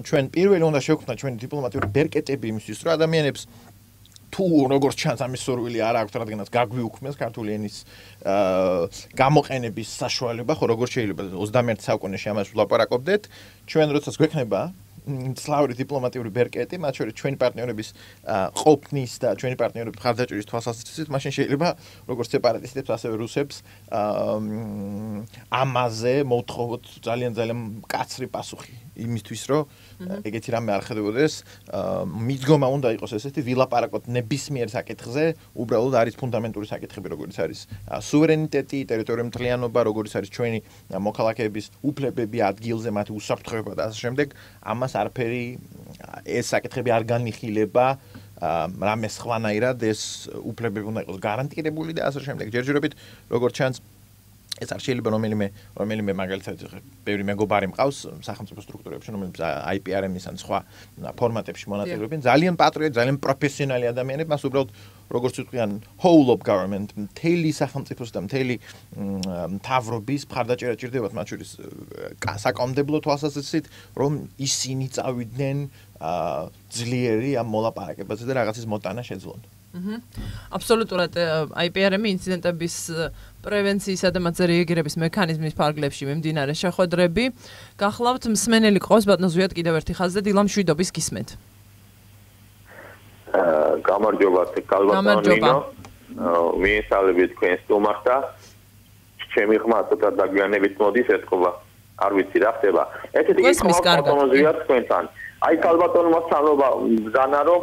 [SPEAKER 2] ჩვენ პირველი უნდა შევქმნათ ჩვენი დიპლომატიური ბერკეტები იმისთვის რომ ადამიანებს თუ როგორც ჩანს ამის სურვილი არ აქვს რადგანაც გაგვიუქმეს ქართული ენის გამოყენების საშუალება ხო როგორც შეიძლება 21 საუკუნეში ამას ვლაპარაკობდეთ ჩვენ როდესაც გვექნება სლავური დიპლომატიური ბერკეტი მათ შორის ჩვენი პარტნიორების ყოფნის და ჩვენი პარტნიორების ხარდაჭერის თვალსაზრისით მაშინ შეიძლება როგორც სეპარატისტებს ასევე რუსებს ამაზე მოვთხოვოთ ძალიან მკაცრი პასუხი იმისთვის რომ ეგეთი რამე არ ხდებოდეს მიდგომა უნდა იყოს ესეთი ვილაპარაკოთ ნებისმიერ საკითხზე უბრალოდ არის ფუნდამენტური საკითხები როგორც არის სუვერენიტეტი ტერიტორიული მთლიანობა როგორც არის ჩვენი მოქალაქეების უფლებები ადგილზე მათი უსაფრთხოება და ასე შემდეგ ამას არაფერი ეს საკითხები არ განიხილება რამე სხვანაირად ეს უფლებები უნდა იყოს გარანტირებული და ასე შემდეგ ჯერჯერობით როგორც ჩანს ეს არ შეიძლება რომელიმე მაგალითად ბევრი მეგობარი მყავს სახელმწიფო სტრუქტურებში რომელიც IPRM-ის ან სხვა ფორმატებში მონაწილეობენ ძალიან პატრიოტი ძალიან პროფესიონალი ადამიანები მას უბრალოდ როგორც ვიტყვიან whole of government მთელი სახელმწიფოს და მთელი მთავრობის მხარდაჭერა ჭირდებათ მათ შორის საკანონმდებლო თვალსაზრისით რომ ისინი წავიდნენ ძლიერი ამ მოლაპარაკებაზე და რაღაცის მოტანა შეძლონ
[SPEAKER 1] აბსოლუტურად IPRM ინციდენტების პრევენციისა და მათზე რეაგირების მექანიზმის ფარგლებში მიმდინარე შეხვედრები გახლავთ მსმენელი ყავს ბატონო ზვიად კიდევ ერთი ხაზზე დილამ შვიდობის გისმენთ
[SPEAKER 5] გამარჯობა კალბატონინო მიესალმებით თქვენ სტუმარს და ჩემი ხმა ცოტა დაგვიანებით მოდის ეთქობა არ ვიცი რა ხდება ესეთი ბატონო ზვიად თქვენთან აი კალბატონმა სალობა ბრძანა რომ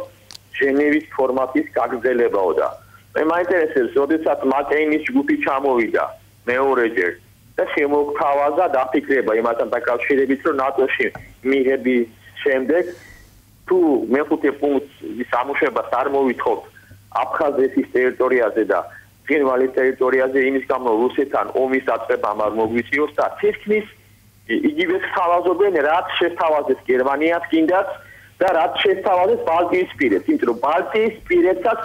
[SPEAKER 5] ჟენევის ფორმატის გაგრძელებაო და მე მაინტერესებს როდესაც მაკეინის ჯგუფი ჩამოვიდა მეორეჯერ და შემოგთავაზა დაფიქრება იმასთან დაკავშირებით რომ ნატოში მიღების შემდეგ თუ მეხუთე პუნქტის სამუშებას არ მოვითხოვთ აფხაზეთის ტერიტორიაზე და ფინვალის ტერიტორიაზე იმის გამო რუსეთთან ომის დაწყებამ არ მოგვიწიოს და თითქმის იგივე სთავაზობენ რაც შეთავაზეს გერმანიას კიდაც და რაც შეთავაზეს ბალტიისპირეთს, იმიტომ რომ ბალტიისპირეთსაც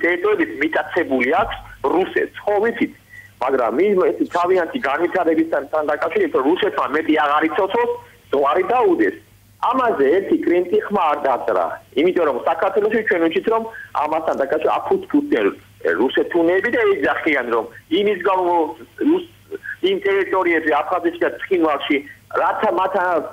[SPEAKER 5] ტერიტორიით მიტაცებული აქვს რუსეთს, ხო ვიცით? მაგრამ ეს თავიანთი განვითარებისთან დაკავშირებით რუსეთმა მეტი აღარ იცოცხლოს, ზღვარი დაუდეს. ამაზე ერთი კრენტი ხმა არ დაწერა, იმიტომ რომ საქართველოში ჩვენ ვიცით რომ ამასთან დაკავშირებით აფუძფუძენ რუსეთუნები და ეძახიან რომ იმის გამო იმ ტერიტორიებზე აფხაზეთში და ცხინვალში რათა მათთან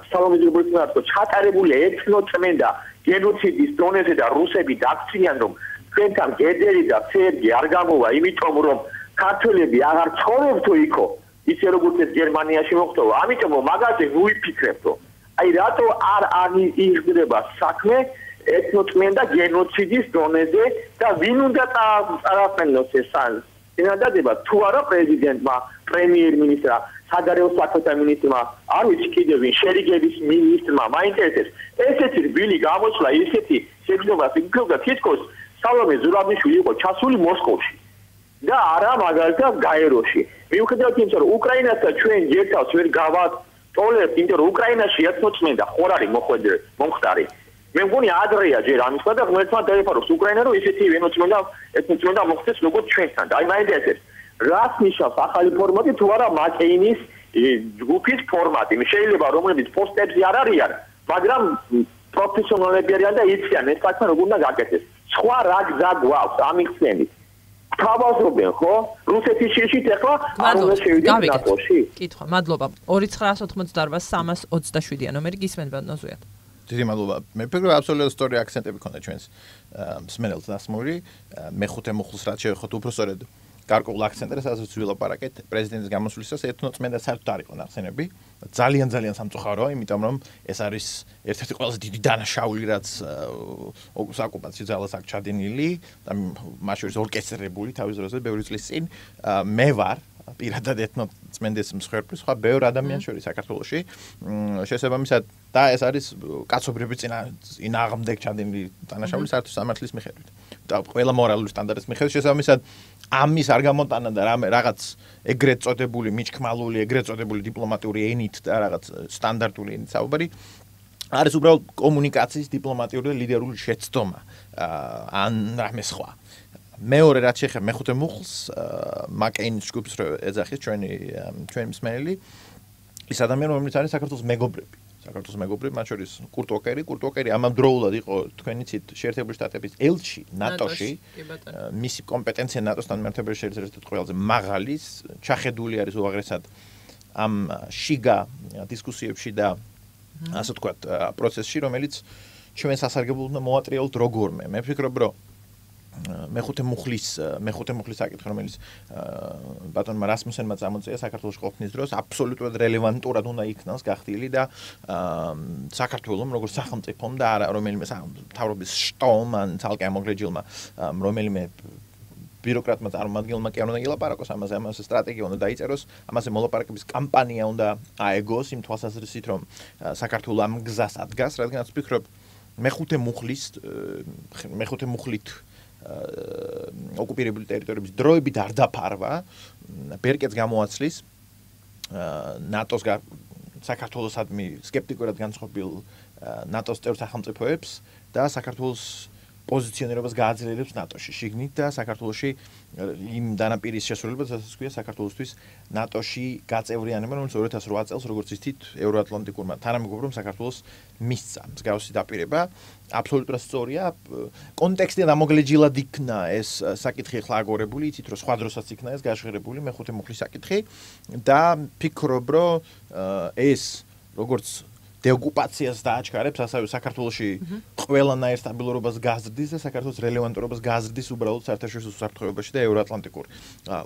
[SPEAKER 5] სამომავლობითაც ჩატარებული ეთნოწმენდა გენოციდის დონეზე და რუსები დაქციან რომ ჩვენთან გედერი და ცერგი არ გამოვა იმიტომ რომ ქართველები აღარ ცხოვრობთო იქო ისე როგორც ეს გერმანიაში მოხდა ამიტომ მაგაზე ვუიფიქრებთო აი რატო არ იღრება საქმე ეთნოწმენდა გენოციდის დონეზე და ვინ უნდა წარაფენოს ეს ინადადება თუ არა პრეზიდენტმა პრემიერ-მინისტრმა საგარეო საქმეთა მინისტრმა არ ვიცი კიდევ ვინ შერიგების მინისტრმა მაინტერესებს ესეთი რბილი გამოსვლა ისეთი შეგრძნებას იქნება თითქოს სალომე ზურაბიშვილი იყო ჩასული მოსკოვში და არა მაგალითად გაეროში მიუხედავად იმისა რომ უკრაინასთან ჩვენ ერთავს ვერ გავატოლებთ იმიტომ რომ უკრაინაში ეთნოწმენდა ხარ არის მომხდარი მე მგონი ადრეა ჯერ ამისა და ღმერთმა დაეფაროს უკრაინა რომ ისეთი ეთნოწმენდა მოხდეს როგორც ჩვენთან და აი მაინტერესებს რას ნიშნავს ახალი ფორმატი თუ არა მაკეინის ჯგუფის ფორმატი შეიძლება რომლებიც პოსტებზე არ არიან მაგრამ პროფესიონალები არიან და იციან ეს საქმე როგორ უნდა გაკეთდეს სხვა რა გზა გვაქვს ამიხსენით თავაზობენ ხო? რუსეთის შიშით ახლა არ უნდა შევიდნენ ნატოში?
[SPEAKER 1] კითხვა, მადლობა. 2988-327 ნომერი გისმენთ ბატონო ზვიად.
[SPEAKER 2] დიდი მადლობა. მე ვფიქრობ აბსოლუტურად სწორი აქცენტები ქონდა ჩვენს მსმენელს დასმული. მეხუთე მუხლს რაც შევეხოთ უფრო სწორედ გარკვეულ აქცენტებს, ასაც ვილაპარაკეთ პრეზიდენტის გამოსვლისას ეთნოწმენდა საერთოდ არ იყო ნახსენები. ძალიან სამწუხაროა, იმიტომ რომ ეს არის ერთ-ერთი ყველაზე დიდი დანაშაული, რაც ოკუპაციო ძალას აქვს ჩადენილი და მათ შორის ორკესტრირებული თავის დროზე ბევრი წლის წინ. მე ვარ პირადად ეთნოწმენდის მსხვერპლი, სხვა ბევრ ადამიანს შორის საქართველოში. შესაბამისად და ეს არის კაცობრიობის წინააღმდეგ ჩადენილი დანაშაული საერთო სამართლის მიხედვით. და ყველა მორალური სტანდარტის მიხედვით შესაბამისად ამის არ გამოტანა და რაღაც ეგრეთ წოდებული მიჩქმალული, ეგრეთ წოდებული დიპლომატიური ენით და რაღაც სტანდარტული ენით საუბარი არის უბრალოდ კომუნიკაციის დიპლომატიური და ლიდერული შეცდომა ან რამე სხვა. მეორე რაც შეეხება მეხუთე მუხლს, მაკეინის ჯგუფს რო ეძახის ჩვენი მსმენელი, ის ადამიანი რომელიც არის საქართველოს მეგობრები. საქართველოს მეგობრები, მათ შორის კურტ ოკერი ამავდროულად იყო თქვენი ცით შეერთებული შტატების ელჩი ნატოში. მისი კომპეტენცია ნატოსთან მიმართებაში ერთ-ერთი ყველაზე მაღალი, ჩახედული არის უაღრესად ამ შიგა დისკუსიებში და ასე ვთქვათ, პროცესში, რომელიც ჩვენ სასარგებლოდ უნდა მოატრიალოთ როგორმე. მე ვფიქრობ, რომ მეხუთე მუხლის საკითხი, რომელიც ბატონმა რასმუსენმა წამოწია საქართველოს ყოფნის დროს, აბსოლუტურად რელევანტურად უნდა იქნას გახდილი და საქართველოს როგორც სახელმწიფომ და არა რომელიმე მთავრობის შტომ ან ცალკე ამოგრეჯილმა რომელიმე ბიუროკრატმა წარმომადგენელმა კი არ უნდა ილაპარაკოს ამაზე სტრატეგია უნდა დაიწეროს, ამაზე მოლაპარაკების კამპანია უნდა აეგოს იმ თვალსაზრისით, რომ საქართველოს ამ გზას ადგას, რადგანაც ვფიქრობ მეხუთე მუხლით ოკუპირებული ტერიტორიების დროებით არ დაფარვა, ბერკეტს გამოაცლის ნატოს საქართველოსადმი სკეპტიკურად განწყობილ ნატოს წევრ სახელმწიფოებს და საქართველოს პოზიციონირებას გააძლიერებს ნატოში შიგნით და საქართველოში იმ დანაპირის შესრულებას, რასაც ქვია საქართველოსთვის ნატოში გაწევრიანება, რომელიც 2008 წელს როგორც იცით ევროატლანტიკურმა თანამეგობრობამ საქართველოს მისცა მსგავსი დაპირება. აბსოლუტურად სწორია. კონტექსტი დამოგლეჯილად იქნა ეს საკითხი ახლა აგორებული, იცით რომ სხვა დროსაც იქნა ეს გაჟღერებული მეხუთე მუხლის საკითხი და ფიქრობ რომ ეს როგორც დეოკუპაციას დააჩქარებს, ასევე საქართველოში ყველანაირ სტაბილურობას გაზრდის და საქართველოს რელევანტურობას გაზრდის უბრალოდ საერთაშორისო უსაფრთხოებაში და ევროატლანტიკურ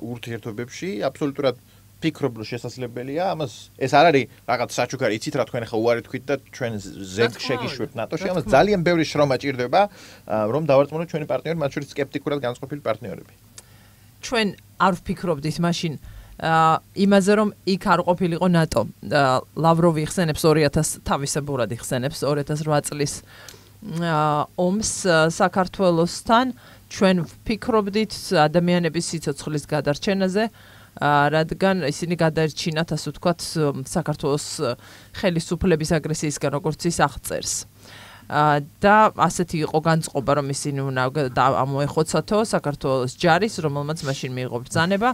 [SPEAKER 2] ურთიერთობებში. აბსოლუტურად ფიქრობ რომ შესაძლებელია, ამას ეს არ არის რაღაც საჩუქარი, იცით რა თქვენ ახლა უარი თქვით და ჩვენ ზეგ შეგიშვებთ ნატოში, ამას ძალიან ბევრი შრომა ჭირდება, რომ დავარწმუნოთ ჩვენი პარტნიორები, მათ შორის სკეპტიკურად განწყობილი პარტნიორები.
[SPEAKER 1] ჩვენ არ ვფიქრობდით მაშინ იმაზე რომ იქ არ ყოფილიყო ნატო. ლავროვი იხსენებს 2000 თავისებურად იხსენებს 2008 წლის ომს საქართველოსთან. ჩვენ ვფიქრობდით ადამიანების სიცოცხლის გადარჩენაზე, რადგან ისინი გადარჩინათ, ასე ვთქვათ, საქართველოს ხელისუფლების აგრესიისგან, როგორც ის აღწერს. და ასეთი იყო განწყობა, რომ ისინი უნდა ამოეხოცათო საქართველოს ჯარის, რომელმაც მაშინ მიიღო ბრძანება.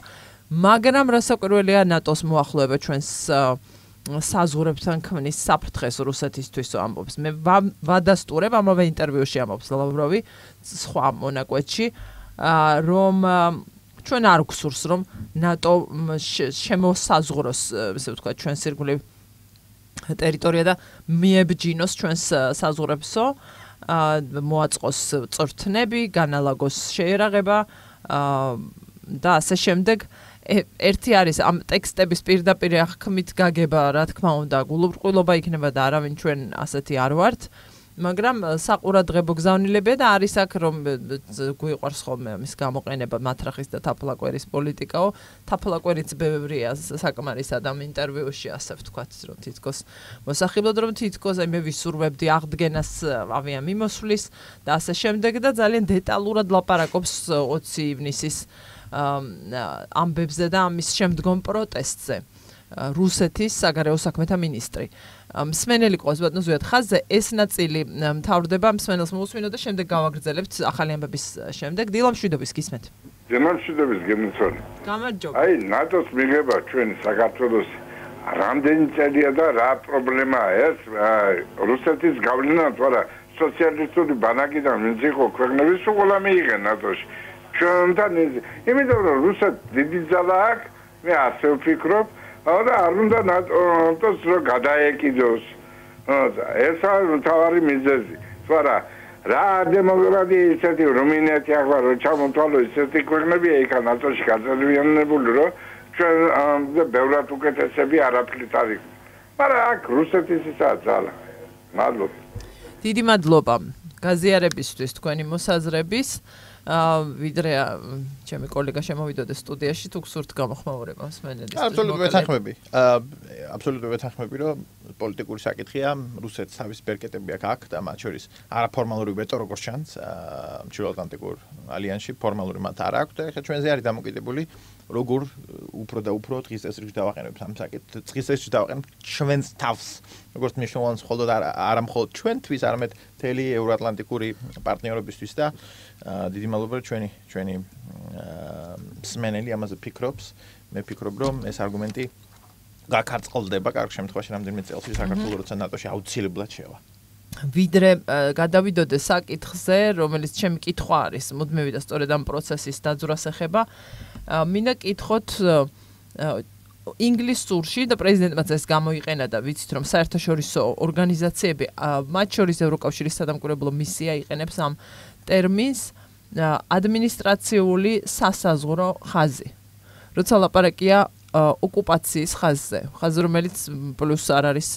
[SPEAKER 1] მაგრამ რასაკვირველია ნატოს მოახლოება ჩვენს საზღვრებთან ქმნის საფრთხეს რუსეთისთვის ამბობს. მე ვადასტურებ ამავე ინტერვიუში ამბობს ლავროვი სხვა მონაკვეთში, რომ ჩვენ არ გვსურს რომ ნატო შემოსაზღვროს, ესე ვთქვათ, ჩვენს ირგვლივ ტერიტორია და მიებჯინოს ჩვენს საზღვრებსო, მოაწყოს წვრთნები, განალაგოს შეერაღება და ასე შემდეგ. ერთი არის ამ ტექსტების პირდაპირ აღქმით გაგება, რა თქმა უნდა, გულუბრყვილობა იქნება და არავინ ჩვენ ასეთი არ ვართ, მაგრამ საყურადღებო გზავნილებია და არის აქ რომ გვიყვარს ხოლმე ამის გამოყენება მათრახის და თაფლაკვერის პოლიტიკაო. თაფლაკვერიც ბევრია საკმარისად ამ ინტერვიუში, ასე ვთქვათ, რომ თითქოს მოსახიბლად რომ თითქოს მე ვისურვებდი აღდგენას ავიამიმოსვლის და ასე შემდეგ და ძალიან დეტალურად ლაპარაკობს 20 ივნისის ამბებზე და ამის შემდგომ პროტესტზე. რუსეთის საგარეო საქმეთა მინისტრი. მსმენელი ყავს ბატონო ზვიად ხაზზე, ეს ნაწილი მთავრდება, მსმენელს მოусმინო და შემდეგ გავაგრძელებთ ახალი ამბების შემდეგ. დილა მშვიდობის გისმენთ.
[SPEAKER 6] დილა მშვიდობის გემიცვალე.
[SPEAKER 1] გამარჯობა.
[SPEAKER 6] აი, ნატოს მიღება ჩვენ საქართველოს რამდენი წელია და რა პრობლემაა ეს? რუსეთის გავლენა თუ არა სოციალისტური ბანაკიდან ვინც იყო ქვეყნების უყოლა მიიღე ნატოში. ჩვენთან ის იმიტომ რომ რუსეთს დიდი ძალა აქვს მე ასე ვფიქრობ და არ უნდა ნატოს რომ გადაეკიდოს ეს არის მთავარი მიზეზი თორე რა დემოკრატია ისეთი რუმინეთი ახლა რო ჩამოთვალო ისეთი ქვეყნებია იქა ნატოში გაწევრიანებული რომ ჩვენ ბევრად უკეთესები არაფრით არ იქ მაგრამ აქ რუსეთის ისა ძალა მადლობა
[SPEAKER 1] დიდი მადლობა გაზიარებისთვის თქვენი მოსაზრების ვიდრე ჩემი კოლეგა შემოვიდოდეს სტუდიაში თუ გსურთ გამოხმაურება მსმენელის
[SPEAKER 2] აბსოლუტურად ვეთანხმები რომ პოლიტიკური საკითხია რუსეთს თავის ბერკეტები აქვს და მათ შორის არაფორმალური ვეტო როგორც ჩანს ჩრდილოატლანტიკურ ალიანსში ფორმალური მათ არ აქვს და ეხლა ჩვენზე არის დამოკიდებული როგორ უფრო და უფრო დღის წესრიგში დავაყენებთ ამ საკითხს დღის წესრიგში დავაყენებთ ჩვენს თავს როგორც მნიშვნელოვანს მხოლოდ არა მხოლოდ ჩვენთვის არამედ მთელი ევროატლანტიკური პარტნიორობისთვის და დიდი მადლობა ჩვენი მსმენელი ამაზე ფიქრობს მე ფიქრობ რომ ეს არგუმენტი გაქარწყლდება კარგ შემთხვევაში რამდენიმე წელს საქართველოს როცა ნატოში აუცილებლად შევა
[SPEAKER 1] ვიდრე გადავიდოდე საკითხზე რომელიც ჩემი კითხვა არის მუდმივი და სწორედ ამ პროცესის დაძვრას ეხება მინდა კითხოთ ინგლისურში და პრეზიდენტმაც ეს გამოიყენა და ვიცით რომ საერთაშორისო ორგანიზაციები მათ შორის ევროკავშირის სადამკვირვებლო მისია იყენებს ამ ტერმინს ადმინისტრაციული სასაზღვრო ხაზი როცა ლაპარაკია ოკუპაციის ხაზზე ხაზი რომელიც პლუს არ არის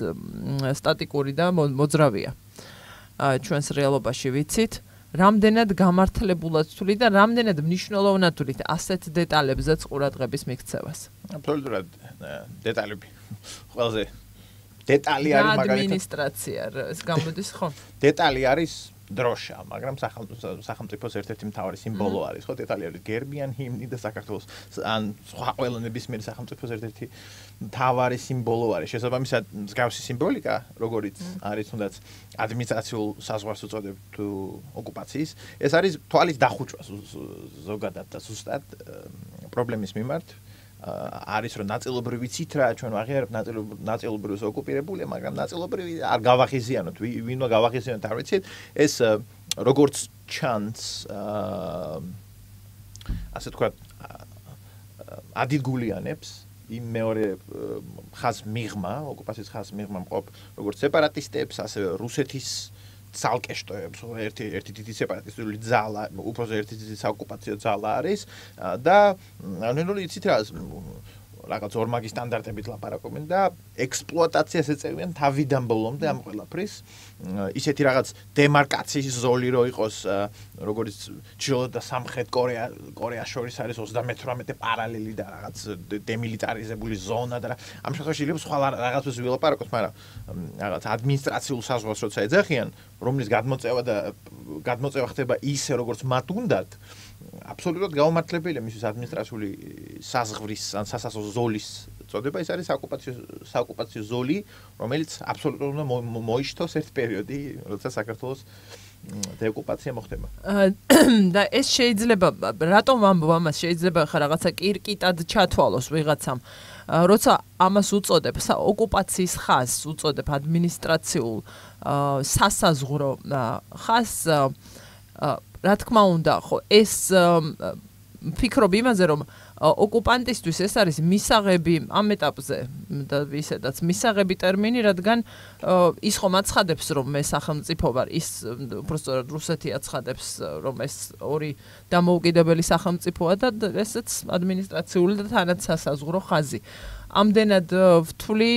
[SPEAKER 1] სტატიკური და მოძრავია ჩვენს რეალობაში ვიცით რამდენად გამართლებულად თვლით და რამდენად მნიშვნელოვნად თვლით ასეთ დეტალებზეც ყურადღების მიქცევას
[SPEAKER 2] აბსოლუტურად დეტალები ყველაზე დეტალი არის მაგალითად
[SPEAKER 1] ადმინისტრაცია ეს გამოდის ხო
[SPEAKER 2] დეტალი არის დროშა მაგრამ სახელმწიფოს ერთ-ერთი მთავარი სიმბოლო არის ხო დეტალი არის გერბი ან ჰიმნი და საქართველოს ან სხვა ყველა ნებისმიერი სახელმწიფოს ერთ-ერთი მთავარი სიმბოლო არის შესაბამისად მსგავსი სიმბოლიკა როგორიც არის თუნდაც ადმინისტრაციულ საზღვარს უწოდებთ ოკუპაციის ეს არის თვალის დახუჭვა ზოგადად და ზუსტად პრობლემის მიმართ არის რომ ნაწილობრივ ვიცით რა ჩვენ ვაღიარებთ ნაწილობრივ ოკუპირებულია მაგრამ ნაწილობრივ არ გავახიზიანოთ ვინმე გავახიზიანოთ არ ვიცით ეს როგორც ჩანს ასე თქვა ადილგულიანებს იმ მეორე ხაზ მიღმა ოკუპაციის ხაზ მიღმა მყოფ როგორც სეპარატისტებს ასევე რუსეთის ცალკეშტოებს ერთი დიდი სეპარატისტული ძალა უბრალოდ ერთი დიდი საოკუპაციო ძალა არის და ნუ იცით რა რაღაც ორმაგი სტანდარტებით ლაპარაკობენ და ექსპლუატაციას ეწევიან თავიდან ბოლომდე ამ ყველაფრის ისეთი რაღაც დემარკაციის ზოლი რო იყოს როგორც ჩრდილოეთ და სამხრეთ კორეას შორის არის 38 პარალელი და რაღაც დემილიტარიზებული ზონა და ამ შემთხვევაში შეიძლება სხვა რაღაცას ვილაპარაკოთ მაგრამ რაღაც ადმინისტრაციულ საზღვარს როცა ეძახიან რომლის გადმოწევა ხდება ისე როგორც მათ უნდათ აბსოლუტურად გაუმართლებელია მისთვის ადმინისტრაციული საზღვრის ან სასაზღვრო ზოლის წოდება ის არის საოკუპაციო ზოლი რომელიც აბსოლუტურად უნდა მოიშთოს ერთ პერიოდი როცა საქართველოს დეოკუპაცია მოხდება
[SPEAKER 1] და ეს შეიძლება რატომ ამბობ ამას შეიძლება ხა რაღაცა კირკიტად ჩათვალოს ვიღაცამ როცა ამას უწოდებ ოკუპაციის ხაზს უწოდებ ადმინისტრაციულ სასაზღვრო ხაზს რა თქმა უნდა ხო ეს ფიქრობ იმაზე რომ ოკუპანტისთვის ეს არის მისაღები ამ ეტაპზე და ისედაც მისაღები ტერმინი რადგან ის ხომ აცხადებს რომ მე სახელმწიფო ვარ ის უბრალოდ რუსეთი აცხადებს რომ ეს ორი დამოუკიდებელი სახელმწიფოა და ესეც ადმინისტრაციული და თანაც სასაზღვრო ხაზი ამდენად ვთვლი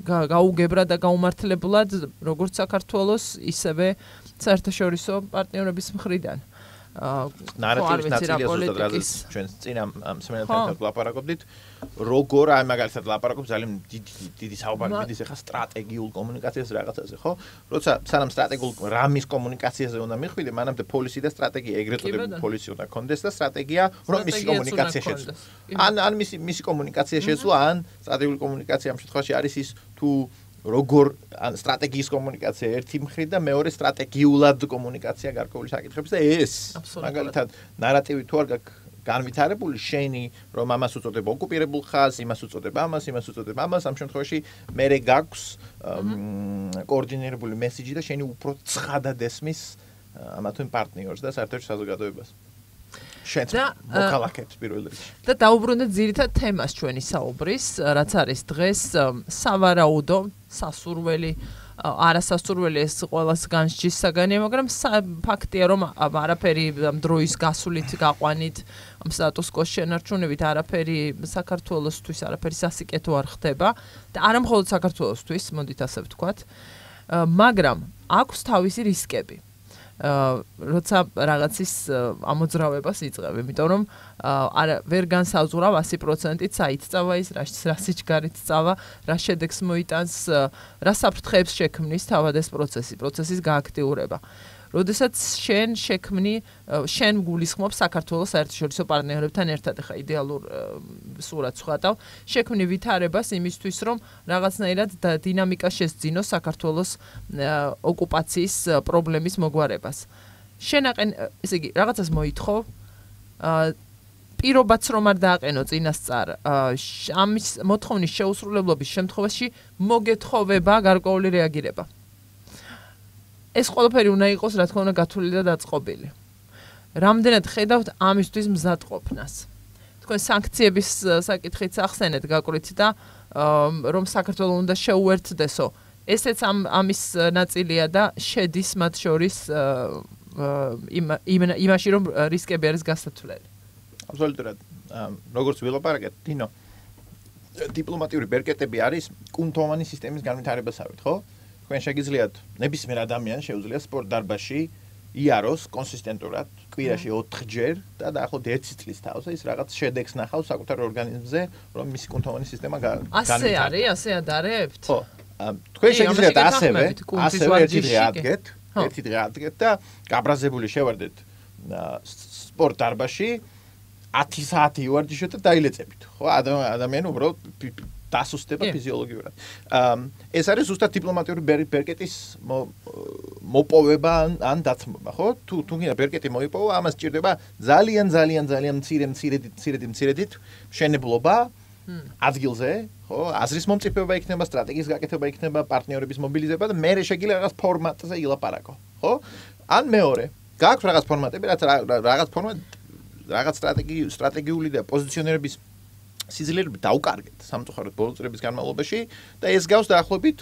[SPEAKER 1] გაუგებრა და გაუმართლებლად როგორც საქართველოს ისევე საერთაშორისო პარტნიორების მხრიდან
[SPEAKER 2] ნარატივის ნაწილია ზუსტად რაზეც ჩვენ წინ ამ სემინართან ლაპარაკობდით როგორ აი მაგალითად ლაპარაკობ ძალიან დიდი საუბარი მიდის ახლა სტრატეგიულ კომუნიკაციაზე რაღაცაზე ხო როცა სანამ სტრატეგიულ რამის კომუნიკაციაზე უნდა მიხვიდე მანამდე პოლისი და სტრატეგია ეგრეთ წოდებული პოლისი უნდა კონდეს და სტრატეგია რომ მისი კომუნიკაცია შეცვლა ან მისი კომუნიკაცია შეცვლა ან სტრატეგიული კომუნიკაცია ამ შემთხვევაში არის ის თუ როგორ სტრატეგიის კომუნიკაცია ერთი მხრით და მეორე სტრატეგიულად კომუნიკაცია გარკვეული საკითხებზე და ეს მაგალითად ნარატივი თუ არ განვითარებული შენი რომ ამას უწოდება ოკუპირებულ ხაზს იმას უწოდება ამას ამ შემთხვევაში მერე გაქვს კოორდინირებული მესიჯი და შენი უფრო ცხადად ესმის ამა თუ იმ პარტნიორს და საერთაშორისო საზოგადოებას შენც მოქალაქეებს პირველ რიგში.
[SPEAKER 1] და დაუბრუნდეთ ძირითად თემას ჩვენი საუბრის, რაც არის დღეს სავარაუდო, სასურველი, არასასურველი ეს ყველას განსჯის საგანია, მაგრამ ფაქტია რომ არაფერი დროის გასულით გაყვანით, ამ სტატუს-კვოს შენარჩუნებით არაფერი საქართველოსთვის არაფერი სასიკეთო არ ხდება და არა მხოლოდ საქართველოსთვის, მოდით ასე ვთქვათ, მაგრამ აქვს თავისი რისკები. როცა რაღაცის ამოძრავებას იწყებ, იმიტომ რომ ვერ განსაზღვრავ 100%-ით საით წავა ის, რა სიჩქარით წავა, რა შედეგს მოიტანს, რა საფრთხეებს შექმნის თავად ეს პროცესის გააქტიურება. როდესაც შენ გულისხმობ საქართველოს საერთაშორისო პარტნიორებთან ერთად, ხა იდეალურ სურათს ვხატავ, შექმნი ვითარებას იმისთვის, რომ რაღაცნაირად დინამიკა შესძინოს საქართველოს ოკუპაციის პრობლემის მოგვარებას. ესე იგი, რაღაცას მოითხოვ, პირობაც რომ არ დააყენო წინასწარ, ამის მოთხოვნის შეუსრულებლობის შემთხვევაში მოგეთხოვება გარკვეული რეაგირება. ეს ყველაფერი უნდა იყოს, რა თქმა უნდა, გათვლილი და დაწყობილი. რამდენად ხედავთ ამისთვის მზადყოფნას. თქვენ სანქციების საკითხიც ახსენეთ გაკვირით და რომ საქართველოს უნდა შეუერთდესო. ესეც ამის ნაწილია და შედის მათ შორის იმაში, რომ რისკები არის გასათვლელი.
[SPEAKER 2] აბსოლუტურად. როგორც ვილაპარაკეთ, დინო, დიპლომატიური ბერკეტები არის კუნთოვანი სისტემის განვითარებასავით, ხო? თქვენ შეგიძლიათ ნებისმიერ ადამიანს შეუძლია სპორტ დარბაზში იაროს კონსისტენტურად კვირაში 4ჯერ და დაახლოებით 1 წლის თავზე ის რაღაც შედეგს ნახავს საკუთარ ორგანიზმზე, რომ მისი კუნთოვანი სისტემა განვითარდება.
[SPEAKER 1] ასე არის, ასე ადარებთ?
[SPEAKER 2] ხო. თქვენ შეგიძლიათ ასევე ერთი დღე ადგეთ და გაბრაზებული შევარდეთ სპორტ დარბაზში 10 საათი ივარჯიშოთ და დაილეწებით. ხო, ადამიანი უბრალოდ დასუსტება ფიზიოლოგიურად. ეს არის ზუსტად დიპლომატიური ბერკეტის მოპოვება ან დათმობა, ხო? თუ გინდა ბერკეტი მოიპოვო, ამას სჭირდება ძალიან მცირედით მშენებლობა ადგილზე, ხო? აზრის მომწიფება იქნება, სტრატეგიის გაკეთება იქნება, პარტნიორების მობილიზება და მერე შეგიძლია რაღაც ფორმატზე ილაპარაკო, ხო? ან მეორე, გააქვს რაღაც ფორმატები, რაღაც სტრატეგიული და პოზიციონერების სიძლიერები დაუკარგეთ სამწუხაროდ ბოლო წლების განმავლობაში და ეს გავს დაახლოებით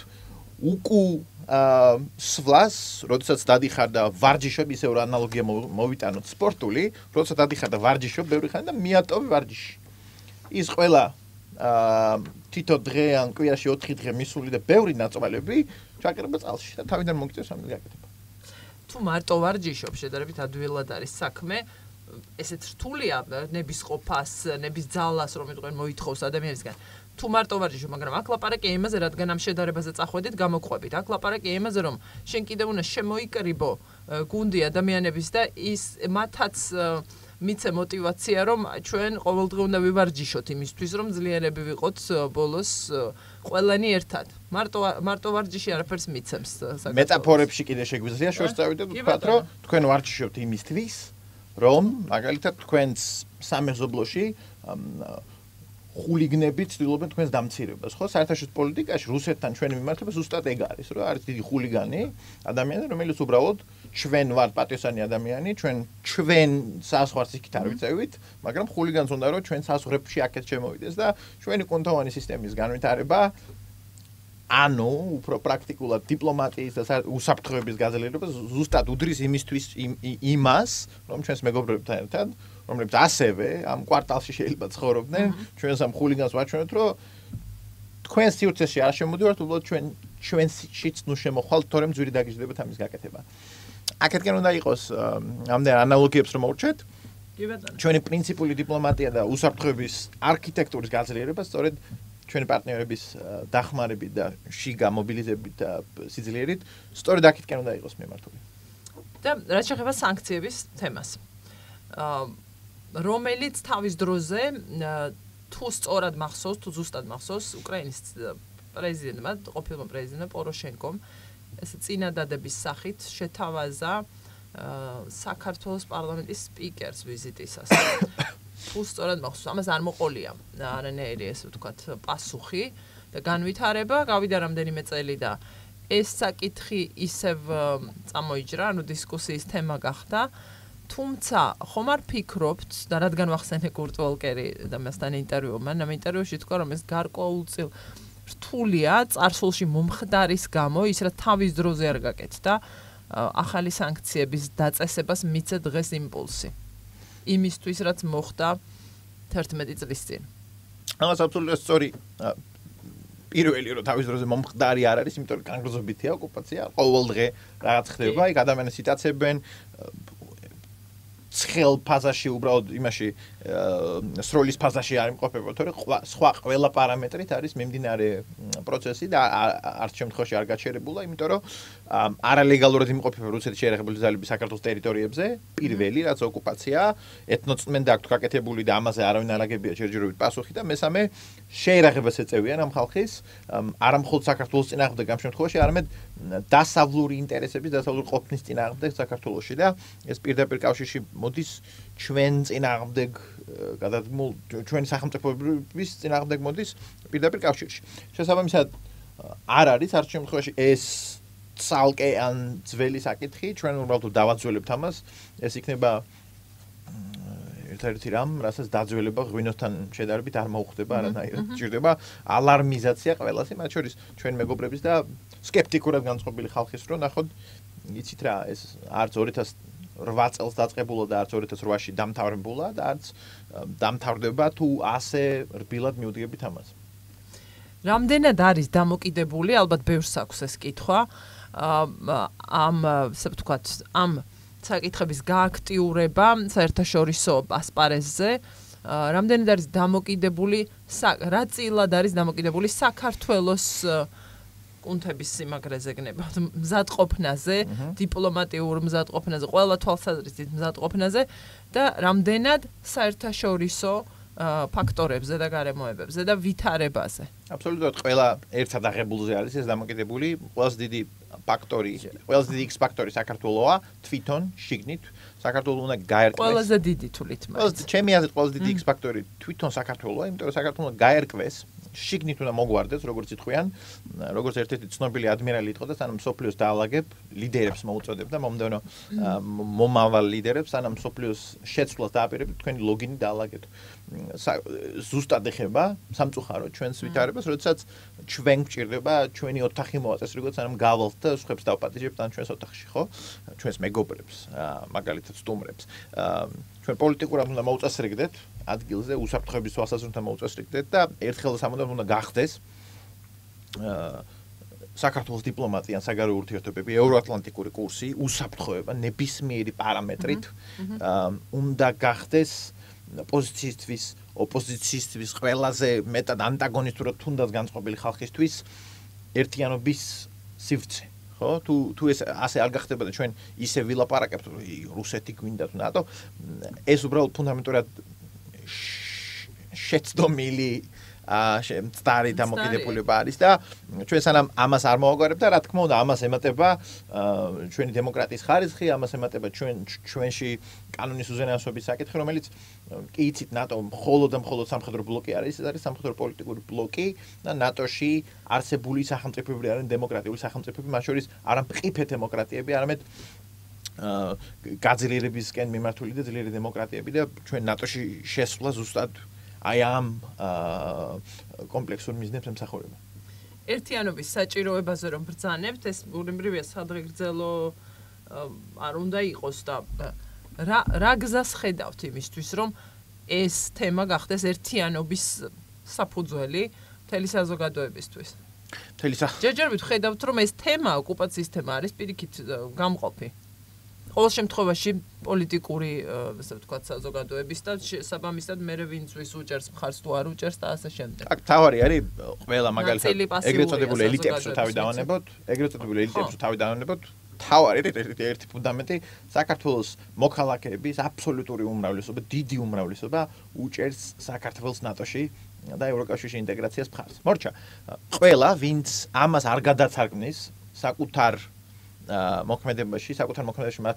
[SPEAKER 2] სვლას, როდესაც დადიხარ და ვარჯიშობ, ისე რომ ანალოგია მოვიტანოთ სპორტული, როდესაც დადიხარ და ვარჯიშობ ბევრი ხანი და მიატოვე ვარჯიში. ის ყველა თითო დღე ან კვირაში 4 დღე მისული და ბევრი ნაწვალები ჩაკერება წყალში და თავიდან მოგიწევს ამის გაკეთება.
[SPEAKER 1] თუ მარტო ვარჯიშობ, შედარებით ადვილად არის საქმე. ესეც რთულია ნების ყოფას, ნების ძალას რომ იყვენ მოითხოვს ადამიანისგან. თუ მარტო ვარჯიშობ, მაგრამ აქ ლაპარაკი იმაზე, რადგან ამ შედარებაზე წახვედით, გამოგვყვებით. აქ ლაპარაკი იმაზე, რომ შენ კიდევ უნდა შემოიკრიბო გუნდი ადამიანების და ის მათაც მიცე мотиваცია, რომ ჩვენ ყოველდღე უნდა ვივარჯიშოთ იმისთვის, რომ ძლიერები ვიყოთ ბოლოს ყველანი ერთად. მარტო ვარჯიში არაფერს მიცემს.
[SPEAKER 2] მეტაფორებში კიდე შეგვიძლია შორს წავიდეთ ვთქვათ, რომ თქვენ ვარჯიშობთ იმისთვის, რომ მაგალითად თქვენს სამეზობლოში ხულიგნები ცდილობენ თქვენს დამცირებას, ხო? საერთაშორისო პოლიტიკაში რუსეთთან ჩვენი მიმართება ზუსტად ეგ არის, რომ არის დიდი ხულიგანი ადამიანი, რომელიც უბრალოდ ჩვენ ვართ პატიოსანი ადამიანი, ჩვენ საზღვარს იქით არ ვიცევით, მაგრამ ხულიგანს უნდა რომ ჩვენ საზღვრებში აქეთ შემოვიდეს და ჩვენი კუნთოვანი სისტემის განვითარება ანუ უფრო პრაქტიკულად დიპლომატიის და უსაფრთხოების გაძლიერება ზუსტად უდრის იმას, რომ ჩვენს მეგობრებთან ერთად, რომლებიც ასევე ამ კვარტალში შეიძლება ცხოვრობდნენ, ჩვენს ამ ხულიგანს ვაჩვენოთ, რომ თქვენ სივრცეში არ შემოდივართ, უბრალოდ ჩვენშიც ნუ შემოხვალთ, თორემ ძვირი დაგიჟდებათ ამის გაკეთება. აქეთკენ უნდა იყოს ამდენ ანალოგიებს რომ მოვჩეთ. ჩვენი პრინციპული დიპლომატია და უსაფრთხოების არქიტექტურის გაძლიერება სწორედ ჩვენი პარტნიორების დახმარებით და შიგა მობილიზებით და სიძლიერით სწორედ აქეთკენ უნდა იყოს მიმართული.
[SPEAKER 1] და რაც შეეხება სანქციების თემას. რომელიც თავის დროზე თუ სწორად მახსოვს, თუ ზუსტად მახსოვს, უკრაინის პრეზიდენტმა, ყოფილმა პრეზიდენტმა პოროშენკომ ეს წინადადების სახით შეთავაზა საქართველოს პარლამენტის სპიკერს ვიზიტისას. თუ სწორად მახსოვს, ამას არ მოყოლია არანაირი ესე ვთქვათ პასუხი და განვითარება, გავიდა რამდენიმე წელი და ეს საკითხი ისევ წამოიჭრა, ანუ დისკუსიის თემა გახდა. თუმცა ხომ არ ფიქრობთ და რადგან ვახსენე კურტ ვოლკერი და მასთან ინტერვიუ, მან ამ ინტერვიუში თქვა რომ ეს გარკვეულწილ რთულია წარსულში მომხდარის გამო ის რა თავის დროზე არ გაკეთდა ახალი სანქციების დაწესებას მიცე დღეს იმპულსი იმისთვის რაც მოხდა 11 წლის წინ.
[SPEAKER 2] ამას აბსოლუტურად სწორი პირველი რომ თავის დროზე მომხდარი არ არის, იმიტომ რომ განგრძობითია ოკუპაცია, ყოველ დღე რაღაც ხდება, იქ ადამიანები იტაცებენ ცხელ ფაზაში უბრალოდ იმაში სროლის ფაზაში არ იმყოფება, თორე სხვა ყველა პარამეტრით არის მიმდინარე პროცესი და არც შემთხვევაში არ გაჩერებულა, იმიტომ რომ არალეგალურად იმყოფება რუსეთის შეიარაღებული ძალები საქართველოს ტერიტორიებზე, პირველი რაც ოკუპაცია, ეთნოწმენდა აქვს გაკეთებული და ამაზე არავინ არ აგებია ჯერჯერობით პასუხი და მესამე შეიარაღებას ეწევიან ამ ხალხის, არა მხოლოდ საქართველოს წინააღმდეგ ამ შემთხვევაში, არამედ დასავლური ინტერესების, დასავლური ყოფნის წინააღმდეგ საქართველოში და ეს პირდაპირ კავშირში მოდის ჩვენ წინააღმდეგ გადადგმულ ჩვენი სახელმწიფოების წინააღმდეგ მოდის პირდაპირ კავშირში. შესაბამისად არ არის არც შემთხვევაში ეს ცალკე ან ძველი საკითხი, ჩვენ უბრალოდ დავაძველებთ ამას, ეს იქნება ერთ-ერთი რამ, რასაც დაძველება ღვინოსთან შედარებით არ მოუხდება არანაირად. ჭირდება ალარმიზაცია ყველასი, მათ შორის ჩვენ მეგობრების და სკეპტიკურად განწყობილი ხალხის რო ნახოთ, იცით რა, ეს არც 2008 წელს დაწყებულა და არც 2008-ში დამთავრებულა და არც დამთავრდება თუ ასე რბილად მიუდგებით ამას.
[SPEAKER 1] რამდენად არის დამოკიდებული, ალბათ ბევრს აქვს ეს კითხვა, ამ ასე ვთქვათ, ამ საკითხების გააქტიურება საერთაშორისო ასპარეზზე, რამდენად არის დამოკიდებული, რა წილად არის დამოკიდებული საქართველოს კუნთების სიმაგრეზე გნებავთ, მზადყოფნაზე, დიპლომატიურ მზადყოფნაზე, ყველა თვალსაზრისით მზადყოფნაზე და რამდენად საერთაშორისო ფაქტორებზე და გარემოებებზე და ვითარებაზე.
[SPEAKER 2] აბსოლუტურად ყველა ერთად აღებულზე არის ეს დამოკიდებული, ყველაზე დიდი ფაქტორი, ყველაზე დიდი X ფაქტორი საქართველოა, თვითონ შიგნით საქართველოს უნდა გაერკვეს.
[SPEAKER 1] ყველაზე დიდი თulit მაინც.
[SPEAKER 2] ჩემი აზრით ყველაზე დიდი X ფაქტორი თვითონ საქართველოა, იმიტომ რომ საქართველოს გაერკვეს. შიგნით უნდა მოგვარდეს, როგორც იტყვიან, როგორც ერთ-ერთი ცნობილი ადმირალი იყო და სანამ სოფლიოს დაალაგებ, ლიდერებს მოუწოდებ და მომდევნო მომავალ ლიდერებს, სანამ სოფლიოს შეცვლას დააპირებთ, თქვენი ლოგინი დაალაგეთ. ზუსტად ეხება სამწუხაროდ ჩვენს ვითარებას, როდესაც ჩვენ გვჭირდება ჩვენი ოთახი მოაწესრიგოთ, სანამ გავალთ და სხვებს დავპატიჟებთ ან ჩვენს ოთახში, ხო? ჩვენს მეგობრებს, მაგალითად სტუმრებს. ჩვენ პოლიტიკურად უნდა მოუწესრიგდეთ ადგილზე, უსაფრთხოების თვალსაზრისით უნდა მოუწესრიგდეთ და ერთხელ და სამუდამოდ უნდა გახდეს საქართველოს დიპლომატია, საგარეო ურთიერთობები, ევროატლანტიკური კურსი, უსაფრთხოება ნებისმიერი პარამეტრით უნდა გახდეს პოზიციისთვის, ოპოზიციისთვის, ყველაზე მეტად ანტაგონისტურად თუნდაც განწყობილი ხალხისთვის ერთიანობის სივრცე. ხო? თუ ეს ასე არ გახდება და ჩვენ ისე ვილაპარაკებთ, რუსეთი გვინდა თუ ნატო, ეს უბრალოდ ფუნდამენტურად შეცდომილი მწდარი დამოკიდებულება არის და ჩვენ სანამ ამას არ მოვაგვარებ და რა თქმა უნდა ამას ემატება ჩვენი დემოკრატიის ხარისხი, ამას ემატება ჩვენში კანონის უზენაესობის საკითხი, რომელიც კი იცით ნატო მხოლოდ და მხოლოდ სამხედრო ბლოკი არის, ეს არის სამხედრო პოლიტიკური ბლოკი და ნატოში არსებული სახელმწიფოები არიან დემოკრატიული სახელმწიფოები, მათ შორის არა მყიფე დემოკრატიები, არამედ გაძლიერებისკენ მიმართული და ძლიერი დემოკრატიები და ჩვენ ნატოში შესვლა ზუსტად აი ამ კომპლექსურ მიზნებს ემსახურება.
[SPEAKER 1] ერთიანობის საჭიროებაზე რომ ბრძანებთ, ეს უიმრივია სადღეგრძელო არ უნდა იყოს და რა გზას ხედავთ იმისთვის, რომ ეს თემა გახდეს ერთიანობის საფუძველი მთელი საზოგადოებისთვის? ჯერჯერობით ხედავთ, რომ ეს თემა, ოკუპაციის თემა არის პირიქით გამყოფი. ყოველ შემთხვევაში პოლიტიკური, ასე ვთქვათ, საზოგადოების და საბამისად მერე ვინც ვის უჭერს მხარს თუ არ უჭერს და ასე შემდეგ.
[SPEAKER 2] აქ თავარი არის ყველა მაგალითად ეგრეთ წოდებული ელიტებს რო თავი დავანებოთ, თავარი ერთი ფუნდამენტი საქართველოს მოქალაქეების აბსოლუტური უმრავლესობა, დიდი უმრავლესობა უჭერს საქართველოს ნატოში და ევროკავშირში ინტეგრაციას მხარს. მორჩა, ყველა ვინც ამას არ გადაცარგმნის საკუთარ მოქმედებაში,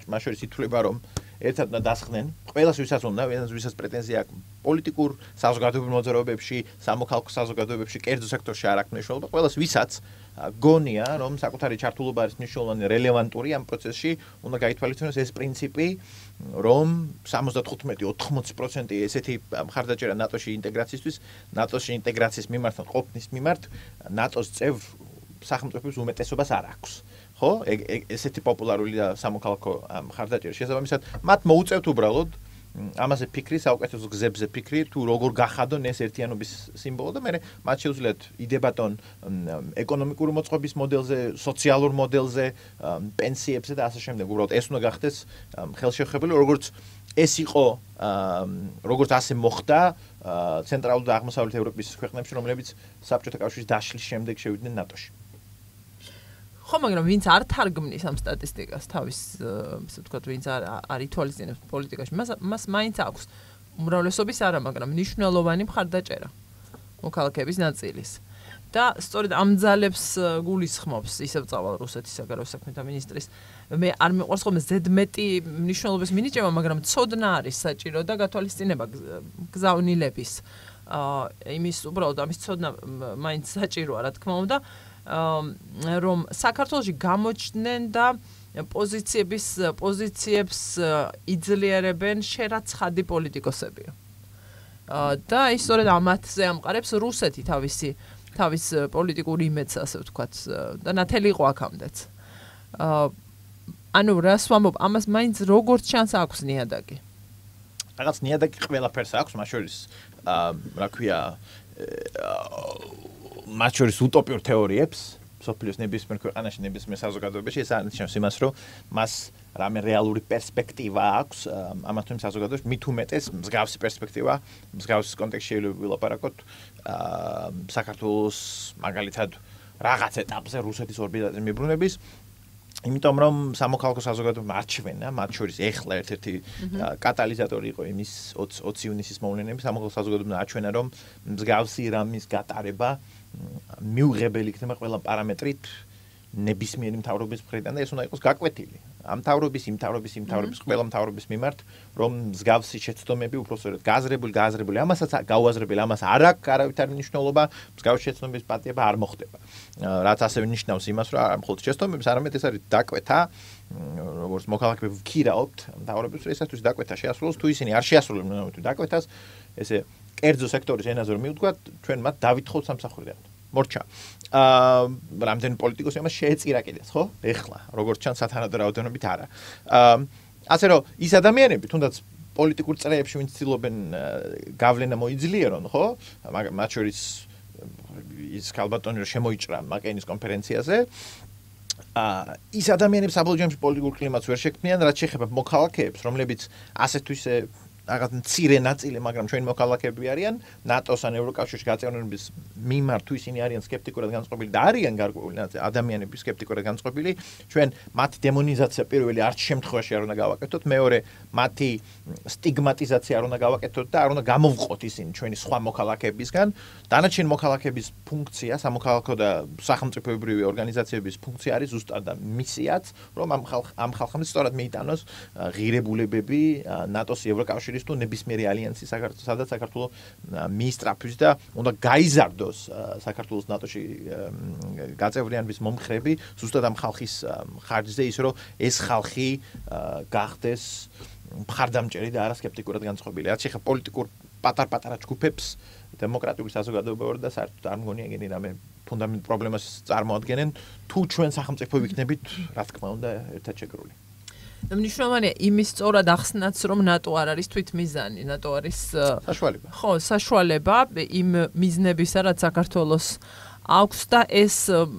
[SPEAKER 2] მას შორის ითვლება, რომ ერთად უნდა დასხდნენ, ყველას ვისაც უნდა, ვისაც პრეტენზია აქვს პოლიტიკურ საზოგადოებრივ მოძრაობებში, სამოქალაქო საზოგადოებებში, კერძო სექტორში არ აქვს მნიშვნელობა, ყველას ვისაც გონია, რომ საკუთარი ჩართულობა არის მნიშვნელოვანი, რელევანტური ამ პროცესში, უნდა გაითვალისწინოს ეს პრინციპი, რომ 75-80% ესეთი მხარდაჭერა ნატოში ინტეგრაციისთვის, ნატოში ინტეგრაციის მიმართ ყოფნის მიმართ, ნატოს წევრ სახელმწიფოებს უმეტესობას არ აქვს. ხო? ესეთი პოპულარული და სამოქალაქო მხარდაჭერის შესაბამისად, მათ მოუწევთ უბრალოდ ამაზე ფიქრი, საუკეთესო გზებზე ფიქრი, თუ როგორ გახადონ ეს ერთიანობის სიმბოლო და მე მათ შეუძლიათ იდებატონ ეკონომიკური მოწყობის მოდელზე, სოციალურ მოდელზე, პენსიებზე და ასე შემდეგ. უბრალოდ ეს უნდა გახდეს ხელშეუხებელი, როგორც ეს იყო, როგორც ასე მოხდა ცენტრალურ და აღმოსავლეთ ევროპის ქვეყნებში, რომლებიც საბჭოთა კავშირის დაშლის შემდეგ შევიდნენ ნატოში.
[SPEAKER 1] ხო, მაგრამ ვინც არ თარგმნის ამ სტატისტიკას თავის, ასე ვთქვათ, ვინც არ ითვალისწინებს პოლიტიკაში, მას მაინც აქვს უმრავლესობის არა, მაგრამ მნიშვნელოვანი მხარდაჭერა მოქალაქეების ნაწილის. და სწორედ ამ ძალებს გულისხმობს ისევ წავალ რუსეთის საგარეო საქმეთა მინისტრის. მე არ მიყვარს ხოლმე ზედმეტი მნიშვნელობის მინიჭება, მაგრამ ცოდნა არის საჭირო და გათვალისწინება გზავნილების. იმის უბრალოდ ამის ცოდნა მაინც საჭიროა, რა თქმა უნდა. რომ საქართველოში გამოჩნდნენ და პოზიციებს იძლიერებენ შერაცხადი პოლიტიკოსები. და ის სწორედ ამათზე ამყარებს რუსეთი თავის პოლიტიკურ იმედს, ასე ვთქვათ, და ნათელი იყო აქამდეც. ანუ რას ვამბობ, ამას მაინც როგორც ჩანს აქვს ნიადაგი.
[SPEAKER 2] რაღაც ნიადაგი ყველაფერს აქვს, მათ შორის რა ქვია მათ შორის უტოპიურ თეორიებს, სოფლიოს ნებისმიერ ქვეყანაში, ნებისმიერ საზოგადოებაში, ეს არნიშნავს იმას, რომ მას რამე რეალური პერსპექტივა აქვს ამათ თუ იმ საზოგადოებაში, მით უმეტეს მსგავსი პერსპექტივა, მსგავს კონტექსტში შეიძლება ვილაპარაკოთ საქართველოს მაგალითად რაღაც ეტაპზე რუსეთის ორბიტაზე მიბრუნების, იმიტომ რომ სამოქალაქო საზოგადოება არჩევნა, მათ შორის ეხლა ერთ-ერთი კატალიზატორი იყო იმის 20 ივნისის მოვლენების, სამოქალაქო საზოგადოება არჩევნა, რომ მსგავსი რამის გატარება მიუღებელი იქნება ყველა პარამეტრით ნებისმიერი მთავრობის მხრიდან და ეს უნდა იყოს გაკვეთილი. ამ მთავრობის, იმ მთავრობის, ყველა მთავრობის მიმართ, რომ მსგავსი შეცდომები უпроსტოდ გააზრებული, ამასაც გაუაზრებელი, ამას არ აქვს არავითარი მნიშვნელობა, მსგავსი შეცდომების პატიება არ მოხდება. რაც ასევე ნიშნავს იმას, რომ არ მხოლოდ შეცდომებს, არამედ ეს არის დაკვეთა, როგორც მოქალაქეები ვქირაობთ მთავრობებს, ესათვის დაკვეთა შეასრულოს, თუ ისინი არ შეასრულებენ თუ დაკვეთას, ესე კერძო სექტორის ენაზე რომ მივდგათ, ჩვენ მათ დავითხოვთ სამსახურიდან. მორჩა. რამდენი პოლიტიკოსი ამას შეეწირა კიდეც, ხო? ეხლა, როგორც ჩანს სათანადო რაოდენობით არა. ასე რომ ის ადამიანები, თუნდაც პოლიტიკურ წრეებში ვინც ცდილობენ გავლენა მოიძლიერონ, ხო? მათ შორის ის ქალბატონი რომ შემოიჭრა მაკეინის კონფერენციაზე, ის ადამიანები საბოლოო ჯამში პოლიტიკურ კლიმატს ვერ შექმნიან, რაც შეეხება მოქალაქეებს, რომლებიც ასეთ თუ ისე რაღაც მცირე ნაწილი, მაგრამ ჩვენი მოქალაქეები არიან ნატოს ან ევროკავშირში გაწევნების მიმართ, თუ ისინი არიან სკეპტიკურად განწყობილი და არიან გარკვეული ადამიანები სკეპტიკურად განწყობილი, ჩვენ მათი დემონიზაცია პირველი არც შემთხვევაში არ უნდა გავაკეთოთ, მეორე მათი სტიგმატიზაცია არ უნდა გავაკეთოთ და არ უნდა გამოვყოთ ისინი ჩვენი სხვა მოქალაქეებისგან. დანარჩენი მოქალაქეების ფუნქცია, სამოქალაქო და სახელმწიფოებრივი ორგანიზაციების ფუნქცია არის ზუსტად და მისიაც, რომ ამ ხალხამდე სწორად მიიტანოს ღირებულებები ნატოს ევროკავშირის თუ ნებისმიერი ალიანსის სადაც საქართველოს მიისწრაფვის და უნდა გაიზარდოს საქართველოს ნატოში გაწევრიანების მომხრები ზუსტად ამ ხალხის ხარჯზე ის რომ ეს ხალხი გახდეს მხარდამჭერი და არა სკეპტიკურად განწყობილი. რაც შეეხება პოლიტიკურ პატარ-პატარა ჯგუფებს დემოკრატიული საზოგადოება ვარ და საერთოდ არ მგონია ეგენი რამე ფუნდამენტურ პრობლემას წარმოადგენენ თუ ჩვენ სახელმწიფო ვიქნებით რა თქმა უნდა ერთად შეგრული.
[SPEAKER 1] მნიშვნელოვანია იმის სწორად ახსნაც, რომ ნატო არ არის თვითმიზანი, ნატო არის
[SPEAKER 2] საშუალება.
[SPEAKER 1] ხო, საშუალება იმ მიზნებისა, რაც საქართველოს აქვს და ეს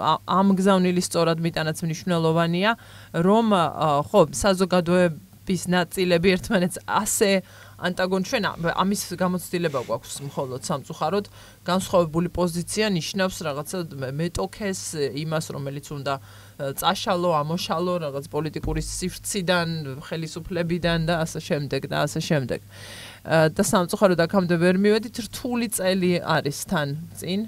[SPEAKER 1] ამ გზავნილი სწორად მიტანაც მნიშვნელოვანია, რომ ხო, საზოგადოების ნაწილები ერთმანეთს ასე ჩვენ ამის გამოცდილება გვაქვს მხოლოდ სამწუხაროდ განსხვავებული პოზიცია ნიშნავს რაღაცა მეტოქეს იმას რომელიც უნდა წაშალო, ამოშალო რაღაც პოლიტიკური სივრციდან, ხელისუფლებიდან და ასე შემდეგ და ასე შემდეგ. და სამწუხაროდ აქამდე ვერ მივედით, რთული წელი არის თან წინ.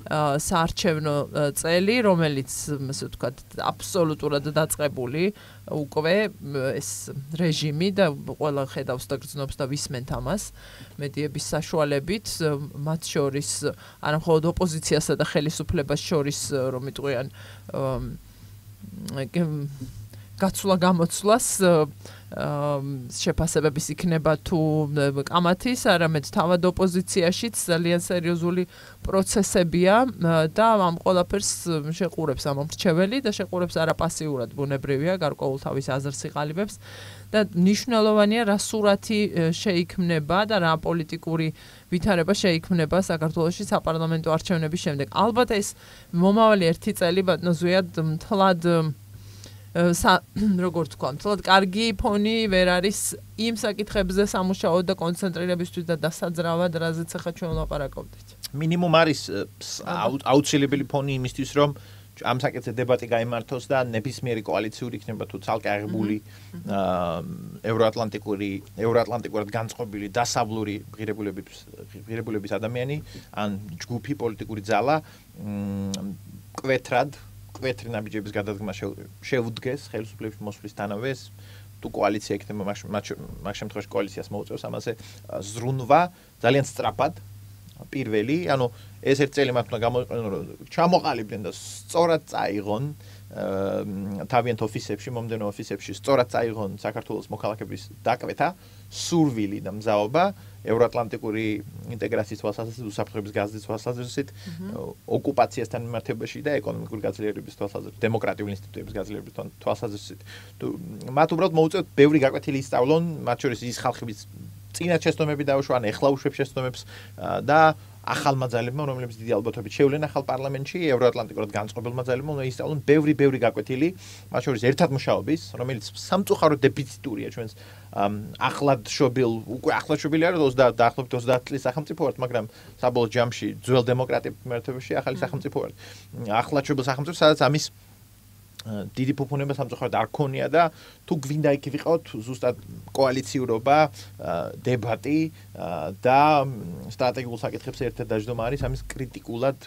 [SPEAKER 1] საარჩევნო წელი, რომელიც ასე ვთქვათ, აბსოლუტურად დაწყებული უკვე ეს რეჟიმი და ყველა ხედავს და გრძნობს და ვისმენთ ამას მედიების საშუალებით, მათ შორის არა მხოლოდ ოპოზიციასა და ხელისუფლებას შორის, რომ იტყვიან გაცვლა-გამოცვლას შეფასებების იქნება თუ კამათის, არამედ თავად ოპოზიციაშიც ძალიან სერიოზული პროცესებია და ამ ყველაფერს შეყურებს ამ მრჩეველი და შეყურებს არაპასიურად, ბუნებრივია, გარკვეულ თავის აზრს იყალიბებს და მნიშვნელოვანია რა სურათი შეიქმნება და რა პოლიტიკური ვითარება შეიქმნება საქართველოში საპარლამენტო არჩევნების შემდეგ. ალბათ ეს მომავალი ერთი წელი ბატონო ზვიად მთლად როგორც თქვა, მთლად კარგი ფონი ვერ არის იმ საკითხებზე სამუშაოდ და კონცენტრირებისთვის და დასაძრავად, რაზეც ახლა ჩვენ ვლაპარაკობდით.
[SPEAKER 2] მინიმუმ არის აუცილებელი ფონი იმისთვის, რომ ამ საკითხზე დებატი გაიმართოს და ნებისმიერი კოალიციური იქნება თუ ცალკე აღებული ევროატლანტიკურად განწყობილი დასავლური ღირებულების ადამიანი ან ჯგუფი პოლიტიკური ძალა კვეთრი ნაბიჯების გადადგმა შეუდგეს ხელისუფლების მოსვლისთანავე თუ კოალიცია იქნება მაგ შემთხვევაში კოალიციას მოუწევს ამაზე ზრუნვა ძალიან სწრაფად პირველი, ანუ ეს ერთ წელი მათ უნდა გამოიყენონ, რომ ჩამოყალიბდნენ და სწორად წაიღონ თავიანთ ოფისებში, მომდევნო ოფისებში სწორად წაიღონ საქართველოს მოქალაქეების დაკვეთა, სურვილი და მზაობა ევროატლანტიკური ინტეგრაციის თვალსაზრისით, უსაფრთხოების გაზრდის თვალსაზრისით, ოკუპაციასთან მიმართებაში და ეკონომიკური გაძლიერების თვალსაზრისით, დემოკრატიული ინსტიტუტების გაძლიერების თვალსაზრისით. მათ უბრალოდ მოუწევთ ბევრი გაკვეთილი ისწავლონ, მათ შორის ის ხალხების წინათ შეცდომები დაუშვან, ეხლა უშვებს შეცდომებს და ახალმა ძალებმა, რომლებიც დიდი ალბათობით შევლენ ახალ პარლამენტში, ევროატლანტიკურად განწყობილმა ძალებმა, უნდა ისწავლონ ბევრი გაკვეთილი, მათ შორის ერთად მუშაობის, რომელიც სამწუხაროდ დეფიციტურია ჩვენს ახლად შობილი არის 30 წლის სახელმწიფო ვართ, მაგრამ საბოლოო ჯამში ძველ დემოკრატიულ მიმართებაში ახალი სახელმწიფო ვართ. ახლად შობილ სახელმწიფო, სადაც ამის დიდი ფუფუნება სამწუხაროდ არ ქონია და თუ გვინდა იქ ვიყავთ ზუსტად კოალიციურობა, დებატი და სტრატეგიულ საკითხებზე ერთად დაждდომა არის ამის კრიტიკულად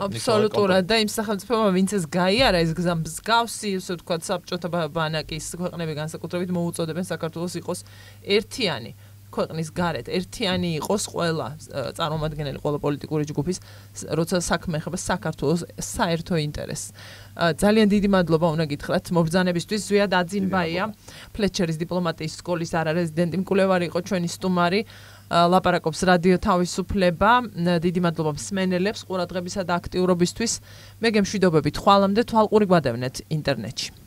[SPEAKER 1] აბსოლუტურად და იმ სახელმწიფოებმა ვინც ეს გაიარა ეს გზა მსგავსი, ასე ვთქვათ, საბჭოთა ბანაკის ქვეყნები განსაკუთრებით მოუწოდებენ საქართველოს იყოს ერთიანი ქვეყნის გარეთ ერთიანი იყოს ყველა წარმომადგენელი ყველა პოლიტიკური ჯგუფის, როცა საქმე ეხება საქართველოს საერთო ინტერესს. ძალიან დიდი მადლობა უნდა გითხრათ მობრძანებისთვის. ზვიად აძინბაია, ფლეტჩერის დიპლომატიის სკოლის არარეზიდენტი მკვლევარი იყო ჩვენი სტუმარი. ლაპარაკობს რადიო თავისუფლება. დიდი მადლობა მსმენელებს ყურადღებისა და აქტიურობისთვის. მე გემშვიდობებით ხვალამდე თვალყური გვადევნეთ ინტერნეტში.